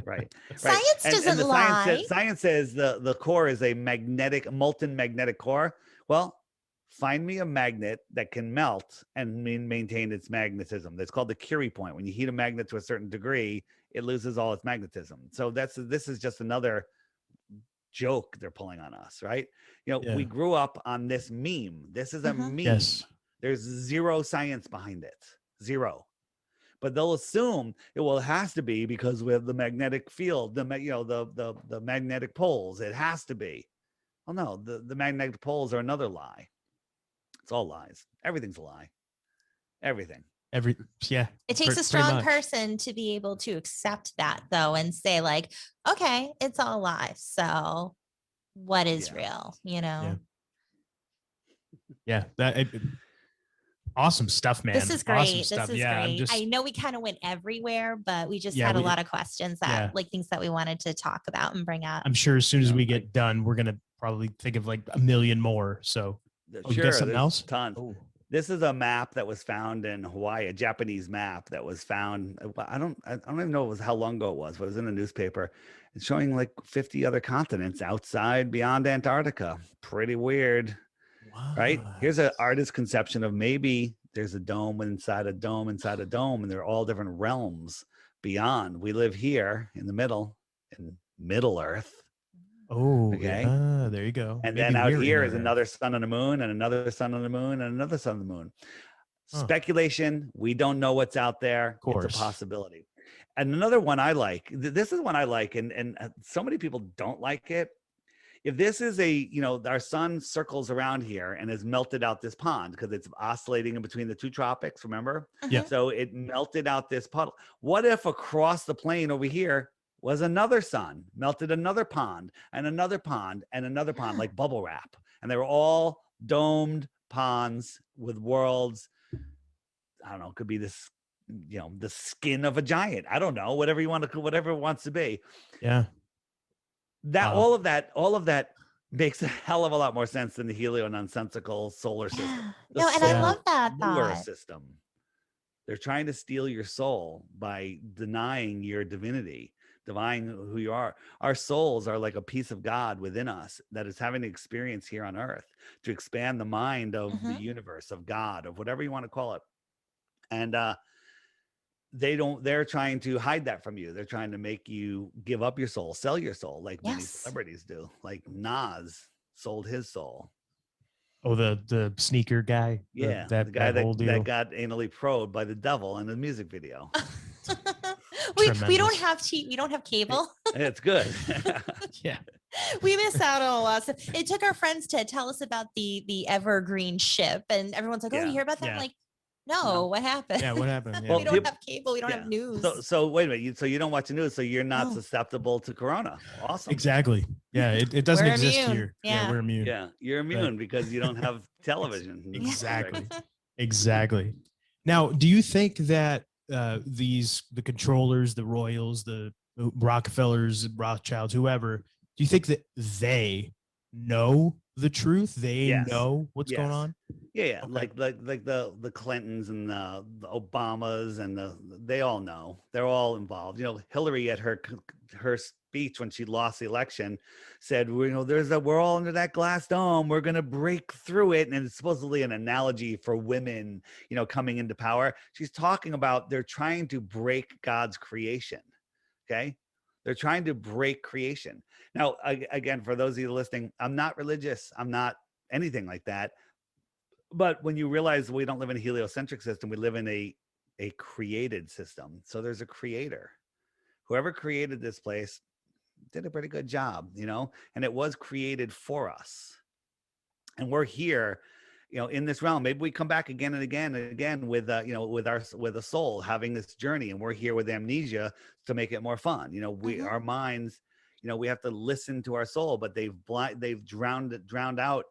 [SPEAKER 3] Right.
[SPEAKER 2] Science
[SPEAKER 3] And
[SPEAKER 2] doesn't
[SPEAKER 3] the
[SPEAKER 2] lie.
[SPEAKER 3] science says the core is a molten magnetic core. Well, find me a magnet that can melt and maintain its magnetism. That's called the Curie point. When you heat a magnet to a certain degree, it loses all its magnetism. So this is just another joke they're pulling on us, right?
[SPEAKER 1] Yeah.
[SPEAKER 3] We grew up on this meme. This is a
[SPEAKER 2] Mhm.
[SPEAKER 3] meme.
[SPEAKER 1] Yes.
[SPEAKER 3] There's zero science behind it. Zero. But they'll assume it has to be because we have the magnetic field, the magnetic poles. It has to be. Well, no, the magnetic poles are another lie. It's all lies. Everything's a lie. Everything.
[SPEAKER 1] Yeah.
[SPEAKER 2] It takes a
[SPEAKER 1] pretty
[SPEAKER 2] strong
[SPEAKER 1] much.
[SPEAKER 2] person to be able to accept that though and say like, okay, it's all lies. So what is
[SPEAKER 3] Yeah.
[SPEAKER 2] real, you know?
[SPEAKER 1] Yeah. Awesome stuff, man.
[SPEAKER 2] This is
[SPEAKER 1] Awesome
[SPEAKER 2] great. This
[SPEAKER 1] stuff.
[SPEAKER 2] is
[SPEAKER 1] Yeah.
[SPEAKER 2] great. I know we kind of went everywhere, but we just
[SPEAKER 1] Yeah,
[SPEAKER 2] had a
[SPEAKER 1] we-
[SPEAKER 2] lot of questions that
[SPEAKER 1] yeah.
[SPEAKER 2] like things that we wanted to talk about and bring up.
[SPEAKER 1] I'm sure as soon as
[SPEAKER 3] Yeah,
[SPEAKER 1] we get done, we're gonna probably think of like a million more. So you got something
[SPEAKER 3] there's
[SPEAKER 1] else?
[SPEAKER 3] tons.
[SPEAKER 1] Oh.
[SPEAKER 3] This is a map that was found in Hawaii, a Japanese map that was found. I don't even know how long ago it was, but it was in a newspaper. It's showing like 50 other continents outside beyond Antarctica. Pretty weird, right? Here's an artist's conception of maybe there's a dome inside a dome inside a dome, and they're all different realms beyond. We live here in the middle, in Middle Earth.
[SPEAKER 1] Oh,
[SPEAKER 3] Okay.
[SPEAKER 1] yeah. There you go.
[SPEAKER 3] And
[SPEAKER 1] Maybe
[SPEAKER 3] then out
[SPEAKER 1] we're
[SPEAKER 3] here
[SPEAKER 1] inner
[SPEAKER 3] is
[SPEAKER 1] Earth.
[SPEAKER 3] another sun on the moon, and another sun on the moon, and another sun on the moon. Speculation. We don't know what's out there.
[SPEAKER 1] Of course.
[SPEAKER 3] It's a possibility. And another one I like, this is one I like, and so many people don't like it. If this is our sun circles around here and has melted out this pond because it's oscillating in between the two tropics, remember?
[SPEAKER 1] Yeah.
[SPEAKER 3] So it melted out this puddle. What if across the plain over here was another sun, melted another pond and another pond and another pond, like bubble wrap? And they were all domed ponds with worlds. I don't know, it could be this, the skin of a giant. I don't know, whatever it wants to be.
[SPEAKER 1] Yeah.
[SPEAKER 3] That all of that makes a hell of a lot more sense than the helio-nonsensical solar system.
[SPEAKER 2] No, and I love that
[SPEAKER 3] solar
[SPEAKER 2] thought.
[SPEAKER 3] system. They're trying to steal your soul by denying your divinity, denying who you are. Our souls are like a piece of God within us that is having an experience here on earth to expand the mind of the universe, of God, of whatever you want to call it. And they're trying to hide that from you. They're trying to make you give up your soul, sell your soul, like many celebrities do. Like Nas sold his soul.
[SPEAKER 1] Oh, the sneaker guy.
[SPEAKER 3] Yeah, the guy that got anally probed by the devil in the music video.
[SPEAKER 2] we don't have we don't have cable.
[SPEAKER 3] It's good.
[SPEAKER 1] Yeah.
[SPEAKER 2] We miss out on a lot of stuff. It took our friends to tell us about the evergreen ship, and everyone's like, "Oh, you hear about that?" I'm like, no, what happened?
[SPEAKER 1] Yeah, what happened? Yeah.
[SPEAKER 2] Well, we don't have cable. We don't have news.
[SPEAKER 3] So wait a minute. So you don't watch the news, so you're not susceptible to corona. Awesome.
[SPEAKER 1] Exactly. Yeah, it doesn't exist here.
[SPEAKER 2] Yeah,
[SPEAKER 1] we're immune.
[SPEAKER 3] Yeah, you're immune because you don't have television.
[SPEAKER 1] Exactly. Exactly. Now, do you think that the controllers, the royals, the Rockefellers, Rothschilds, whoever, do you think that they know the truth? They know what's going on?
[SPEAKER 3] Yeah. Okay. Like the Clintons and the Obamas and they all know. They're all involved. Hillary at her speech when she lost the election said, we're all under that glass dome. We're going to break through it. And it's supposedly an analogy for women, coming into power. She's talking about they're trying to break God's creation. Okay. They're trying to break creation. Now, again, for those of you listening, I'm not religious. I'm not anything like that. But when you realize we don't live in a heliocentric system, we live in a created system. So there's a creator. Whoever created this place did a pretty good job, and it was created for us. And we're here, in this realm. Maybe we come back again and again and again with a soul having this journey, and we're here with amnesia to make it more fun. Our minds, we have to listen to our soul, but they've drowned out,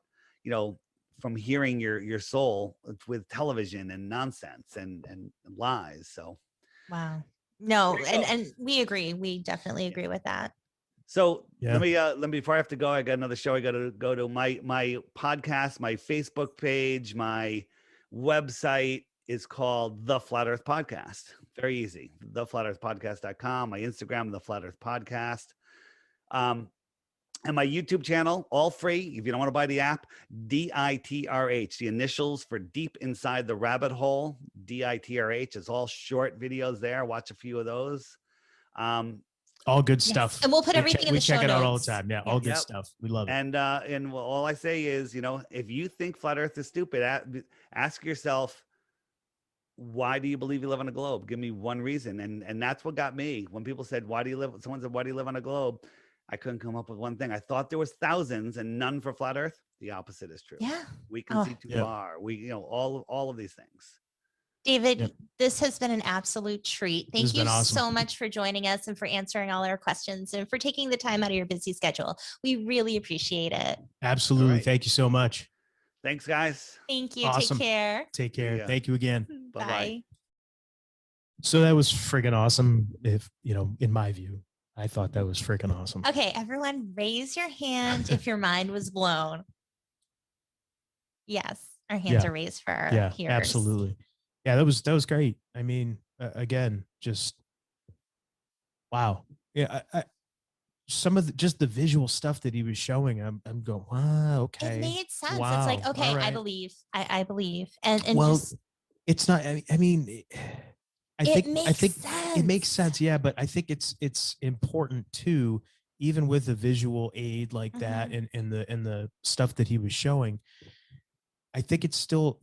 [SPEAKER 3] from hearing your soul with television and nonsense and lies. So
[SPEAKER 2] wow. No, and we agree. We definitely agree with that.
[SPEAKER 3] So let me before I have to go, I got another show. I got to go to my podcast, my Facebook page, my website is called The Flat Earth Podcast. Very easy. TheFlatEarthPodcast.com. My Instagram, The Flat Earth Podcast. And my YouTube channel, all free. If you don't want to buy the app, DITRH, the initials for Deep Inside the Rabbit Hole, DITRH. It's all short videos there. Watch a few of those.
[SPEAKER 1] All good stuff.
[SPEAKER 2] And we'll put everything in the show notes.
[SPEAKER 1] We check it out all the time. Yeah, all good stuff. We love it.
[SPEAKER 3] And all I say is, if you think flat Earth is stupid, ask yourself, why do you believe you live on a globe? Give me one reason. And that's what got me. When people said, someone said, why do you live on a globe? I couldn't come up with one thing. I thought there was thousands and none for flat Earth. The opposite is true.
[SPEAKER 2] Yeah.
[SPEAKER 3] We can see too far. We, all of these things.
[SPEAKER 2] David, this has been an absolute treat. Thank you so much for joining us and for answering all our questions and for taking the time out of your busy schedule. We really appreciate it.
[SPEAKER 1] Absolutely. Right. Thank you so much.
[SPEAKER 3] Thanks, guys.
[SPEAKER 2] Thank you. Awesome. Take care.
[SPEAKER 1] Take care. Thank you again.
[SPEAKER 2] Bye.
[SPEAKER 1] So that was freaking awesome. If, in my view, I thought that was freaking awesome.
[SPEAKER 2] Okay, everyone raise your hand if your mind was blown. Yes, our hands are raised for our hearers.
[SPEAKER 1] Absolutely. Yeah, that was great. I mean, again, just wow. Yeah, some of just the visual stuff that he was showing, I'm going, wow, okay.
[SPEAKER 2] It made sense.
[SPEAKER 1] Wow,
[SPEAKER 2] it's like, okay,
[SPEAKER 1] right.
[SPEAKER 2] I believe. I believe. And
[SPEAKER 1] well,
[SPEAKER 2] just,
[SPEAKER 1] it's not. I mean, I think
[SPEAKER 2] sense.
[SPEAKER 1] It makes sense. Yeah, but I think it's important too, even with the visual aid like that and the stuff that he was showing. I think it's still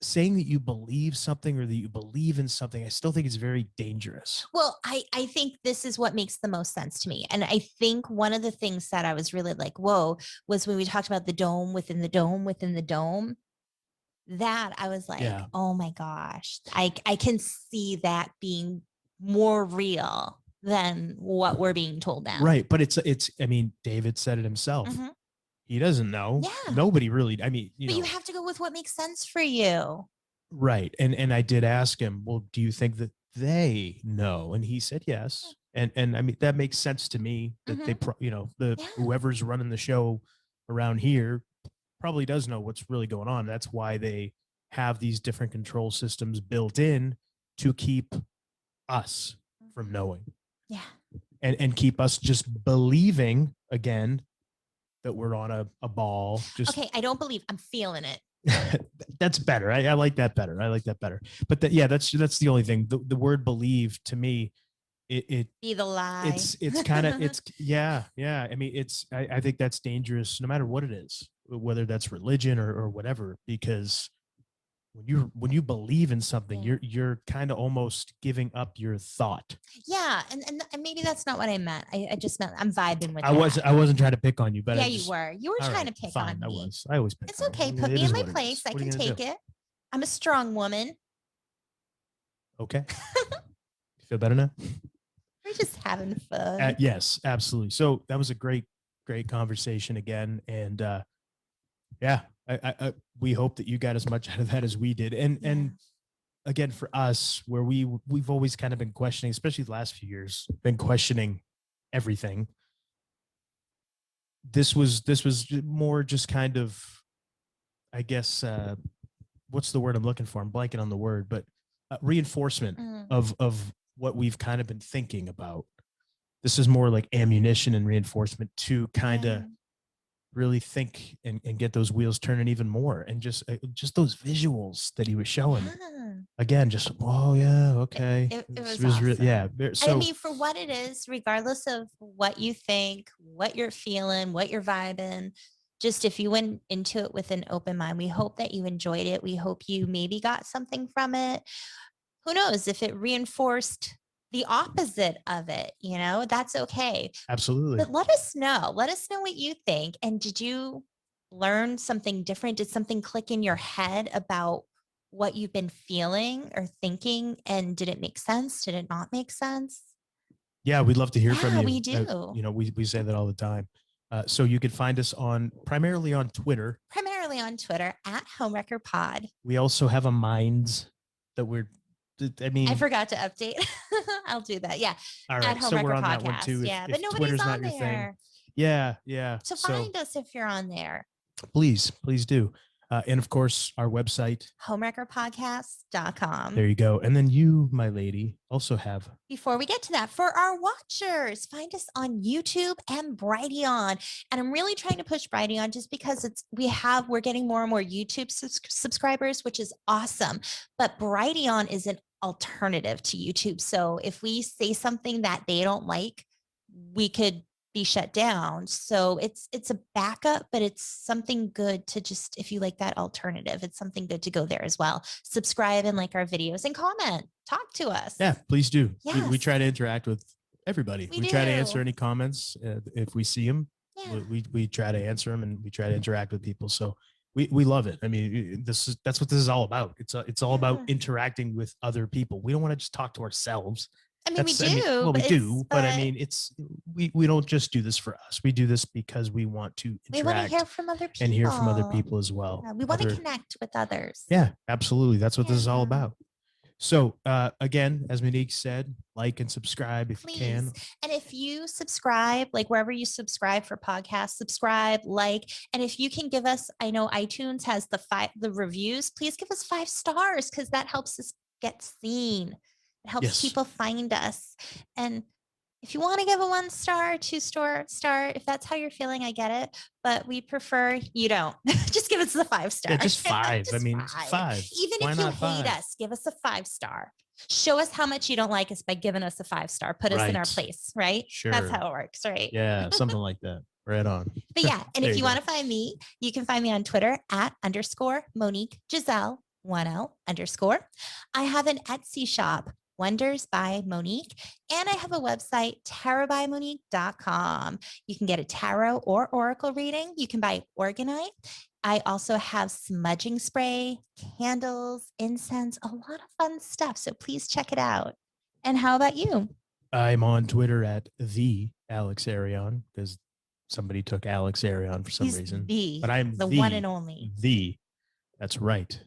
[SPEAKER 1] saying that you believe something or that you believe in something, I still think it's very dangerous.
[SPEAKER 2] Well, I think this is what makes the most sense to me. And I think one of the things that I was really like, whoa, was when we talked about the dome within the dome within the dome. That I was like,
[SPEAKER 1] Yeah.
[SPEAKER 2] oh my gosh, I can see that being more real than what we're being told now.
[SPEAKER 1] Right. But it's, I mean, David said it himself.
[SPEAKER 2] Mhm.
[SPEAKER 1] He doesn't know.
[SPEAKER 2] Yeah.
[SPEAKER 1] Nobody really, I mean,
[SPEAKER 2] But you have to go with what makes sense for you.
[SPEAKER 1] right. And I did ask him, well, do you think that they know? And he said yes. And I mean, that makes sense to me that they, you know, the
[SPEAKER 2] Yeah.
[SPEAKER 1] whoever's running the show around here probably does know what's really going on. That's why they have these different control systems built in to keep us from knowing.
[SPEAKER 2] Yeah.
[SPEAKER 1] And keep us just believing again that we're on a ball. Just
[SPEAKER 2] Okay, I don't believe, I'm feeling it.
[SPEAKER 1] that's better. I like that better. I like that better. But yeah, that's the only thing. The word believe to me, it
[SPEAKER 2] Be the lie.
[SPEAKER 1] it's kind of it's yeah. I mean, I think that's dangerous no matter what it is, whether that's religion or whatever, because when you believe in something,
[SPEAKER 2] Yeah.
[SPEAKER 1] you're kind of almost giving up your thought.
[SPEAKER 2] Yeah, and maybe that's not what I meant. I just meant I'm vibing with
[SPEAKER 1] I wasn't trying to pick on you, but
[SPEAKER 2] yeah,
[SPEAKER 1] I just,
[SPEAKER 2] you were. You were
[SPEAKER 1] all
[SPEAKER 2] trying
[SPEAKER 1] right,
[SPEAKER 2] to pick
[SPEAKER 1] fine,
[SPEAKER 2] on
[SPEAKER 1] I
[SPEAKER 2] me.
[SPEAKER 1] was. I always pick
[SPEAKER 2] It's
[SPEAKER 1] on you.
[SPEAKER 2] okay.
[SPEAKER 1] I mean,
[SPEAKER 2] Put
[SPEAKER 1] it
[SPEAKER 2] me in
[SPEAKER 1] is
[SPEAKER 2] my
[SPEAKER 1] what it
[SPEAKER 2] place.
[SPEAKER 1] is.
[SPEAKER 2] I
[SPEAKER 1] What are
[SPEAKER 2] can
[SPEAKER 1] you gonna
[SPEAKER 2] take
[SPEAKER 1] do?
[SPEAKER 2] it. I'm a strong woman.
[SPEAKER 1] Okay. You feel better now?
[SPEAKER 2] We're just having fun.
[SPEAKER 1] Yes, absolutely. So that was a great conversation again. And yeah, we hope that you got as much out of that as we did. And again, for us, where we've always kind of been questioning, especially the last few years, been questioning everything. This was more just kind of, I guess, what's the word I'm looking for? I'm blanking on the word, but reinforcement of what we've kind of been thinking about. This is more like ammunition and reinforcement to kind of really think and get those wheels turning even more. And just those visuals that he was showing again, just, oh yeah, okay.
[SPEAKER 2] It was awesome.
[SPEAKER 1] Yeah. So
[SPEAKER 2] I mean, for what it is, regardless of what you think, what you're feeling, what you're vibing, just if you went into it with an open mind, we hope that you enjoyed it. We hope you maybe got something from it. Who knows if it reinforced the opposite of it, you know, that's okay.
[SPEAKER 1] absolutely.
[SPEAKER 2] But let us know. Let us know what you think. And did you learn something different? Did something click in your head about what you've been feeling or thinking? And did it make sense? Did it not make sense?
[SPEAKER 1] Yeah, we'd love to hear from
[SPEAKER 2] Yeah,
[SPEAKER 1] you.
[SPEAKER 2] we do.
[SPEAKER 1] You know, we say that all the time. So you could find us primarily on Twitter.
[SPEAKER 2] Primarily on Twitter at Homewrecker Pod.
[SPEAKER 1] We also have a Minds that I mean,
[SPEAKER 2] I forgot to update. I'll do that. Yeah.
[SPEAKER 1] all right.
[SPEAKER 2] At
[SPEAKER 1] So we're
[SPEAKER 2] Homewrecker
[SPEAKER 1] on that one
[SPEAKER 2] Podcast.
[SPEAKER 1] too.
[SPEAKER 2] Yeah.
[SPEAKER 1] If
[SPEAKER 2] But nobody's
[SPEAKER 1] Twitter's
[SPEAKER 2] on
[SPEAKER 1] not your thing.
[SPEAKER 2] there.
[SPEAKER 1] Yeah.
[SPEAKER 2] So find us if you're on there.
[SPEAKER 1] Please do. And of course, our website,
[SPEAKER 2] homewreckerpodcast.com.
[SPEAKER 1] There you go. And then you, my lady, also have.
[SPEAKER 2] Before we get to that, for our watchers, find us on YouTube and Brighteon. And I'm really trying to push Brighteon just because we're getting more and more YouTube subscribers, which is awesome. But Brighteon is an alternative to YouTube. So if we say something that they don't like, we could be shut down. So it's a backup, but it's something good to just, if you like that alternative, it's something good to go there as well. Subscribe and like our videos and comment, talk to us.
[SPEAKER 1] Yeah, please do.
[SPEAKER 2] Yes.
[SPEAKER 1] We try to interact with everybody. We try to answer any comments if we see them.
[SPEAKER 2] Yeah.
[SPEAKER 1] We try to answer them, and we try to interact with people. So we love it. I mean, that's what this is all about. It's all about interacting with other people. We don't want to just talk to ourselves.
[SPEAKER 2] I mean, we do.
[SPEAKER 1] Well, we do, but I
[SPEAKER 2] but
[SPEAKER 1] mean, we don't just do this for us. We do this because we want to
[SPEAKER 2] we want to
[SPEAKER 1] interact
[SPEAKER 2] hear from other people
[SPEAKER 1] and hear from other people as well.
[SPEAKER 2] Yeah, we want to connect with others.
[SPEAKER 1] Yeah, absolutely. That's what this is all
[SPEAKER 2] Yeah.
[SPEAKER 1] about. So again, as Monique said, like and subscribe if
[SPEAKER 2] Please.
[SPEAKER 1] you can.
[SPEAKER 2] And if you subscribe, like wherever you subscribe for podcasts, subscribe, like, and if you can give us, I know iTunes has the reviews, please give us 5 stars because that helps us get seen. It helps
[SPEAKER 1] Yes.
[SPEAKER 2] people find us. And if you want to give a 1 star, 2 star, if that's how you're feeling, I get it. But we prefer you don't. Just give us the 5 star.
[SPEAKER 1] Yeah, just 5.
[SPEAKER 2] Just
[SPEAKER 1] I mean, 5.
[SPEAKER 2] Even
[SPEAKER 1] Why
[SPEAKER 2] if you
[SPEAKER 1] not
[SPEAKER 2] hate
[SPEAKER 1] 5?
[SPEAKER 2] us, give us a 5 star. Show us how much you don't like us by giving us a 5 star. Put us in our
[SPEAKER 1] Right.
[SPEAKER 2] place, right?
[SPEAKER 1] Sure.
[SPEAKER 2] That's how it works, right?
[SPEAKER 1] Yeah, something like that. Right on.
[SPEAKER 2] But yeah, and
[SPEAKER 1] There
[SPEAKER 2] if
[SPEAKER 1] you
[SPEAKER 2] you
[SPEAKER 1] go.
[SPEAKER 2] want to find me, you can find me on Twitter at _Monique Giselle 10_. I have an Etsy shop, Wonders by Monique, and I have a website, tarottbymonique.com. You can get a tarot or oracle reading. You can buy organite. I also have smudging spray, candles, incense, a lot of fun stuff. So please check it out. And how about you?
[SPEAKER 1] I'm on Twitter at the Alex Arion because somebody took Alex Arion for some
[SPEAKER 2] He's
[SPEAKER 1] reason.
[SPEAKER 2] the,
[SPEAKER 1] But I'm
[SPEAKER 2] the one and only.
[SPEAKER 1] The. That's right.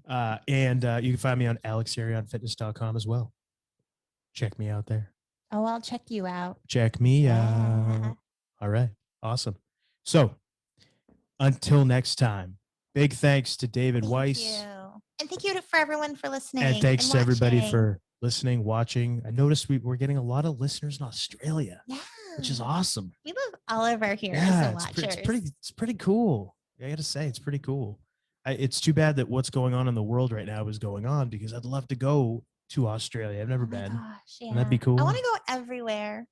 [SPEAKER 1] And you can find me on alexarionfitness.com as well. Check me out there.
[SPEAKER 2] Oh, I'll check you out.
[SPEAKER 1] Check me
[SPEAKER 2] Yeah.
[SPEAKER 1] out. All right. Awesome. So until next time, big thanks to David
[SPEAKER 2] Thank
[SPEAKER 1] Weiss.
[SPEAKER 2] you. And thank you for everyone for listening.
[SPEAKER 1] And thanks to everybody
[SPEAKER 2] watching.
[SPEAKER 1] for listening, watching. I noticed we're getting a lot of listeners in Australia,
[SPEAKER 2] Yeah.
[SPEAKER 1] which is awesome.
[SPEAKER 2] We love all of our hearers
[SPEAKER 1] Yeah,
[SPEAKER 2] and watchers.
[SPEAKER 1] it's pretty cool. I got to say, it's pretty cool. It's too bad that what's going on in the world right now is going on because I'd love to go to Australia. I've never been.
[SPEAKER 2] Gosh, yeah.
[SPEAKER 1] Wouldn't that be cool?
[SPEAKER 2] I want to go everywhere.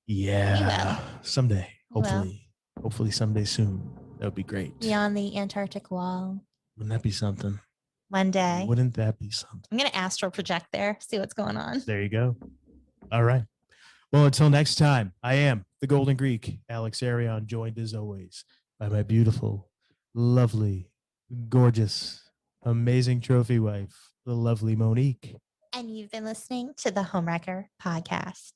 [SPEAKER 1] Yeah, someday.
[SPEAKER 2] You will.
[SPEAKER 1] Hopefully someday soon. That would be great.
[SPEAKER 2] Beyond the Antarctic wall.
[SPEAKER 1] Wouldn't that be something?
[SPEAKER 2] One day.
[SPEAKER 1] Wouldn't that be something?
[SPEAKER 2] I'm going to astral project there, see what's going on.
[SPEAKER 1] There you go. All right. Well, until next time, I am the Golden Greek, Alex Arion, joined as always by my beautiful, lovely, gorgeous, amazing trophy wife, the lovely Monique.
[SPEAKER 2] And you've been listening to the Homewrecker podcast.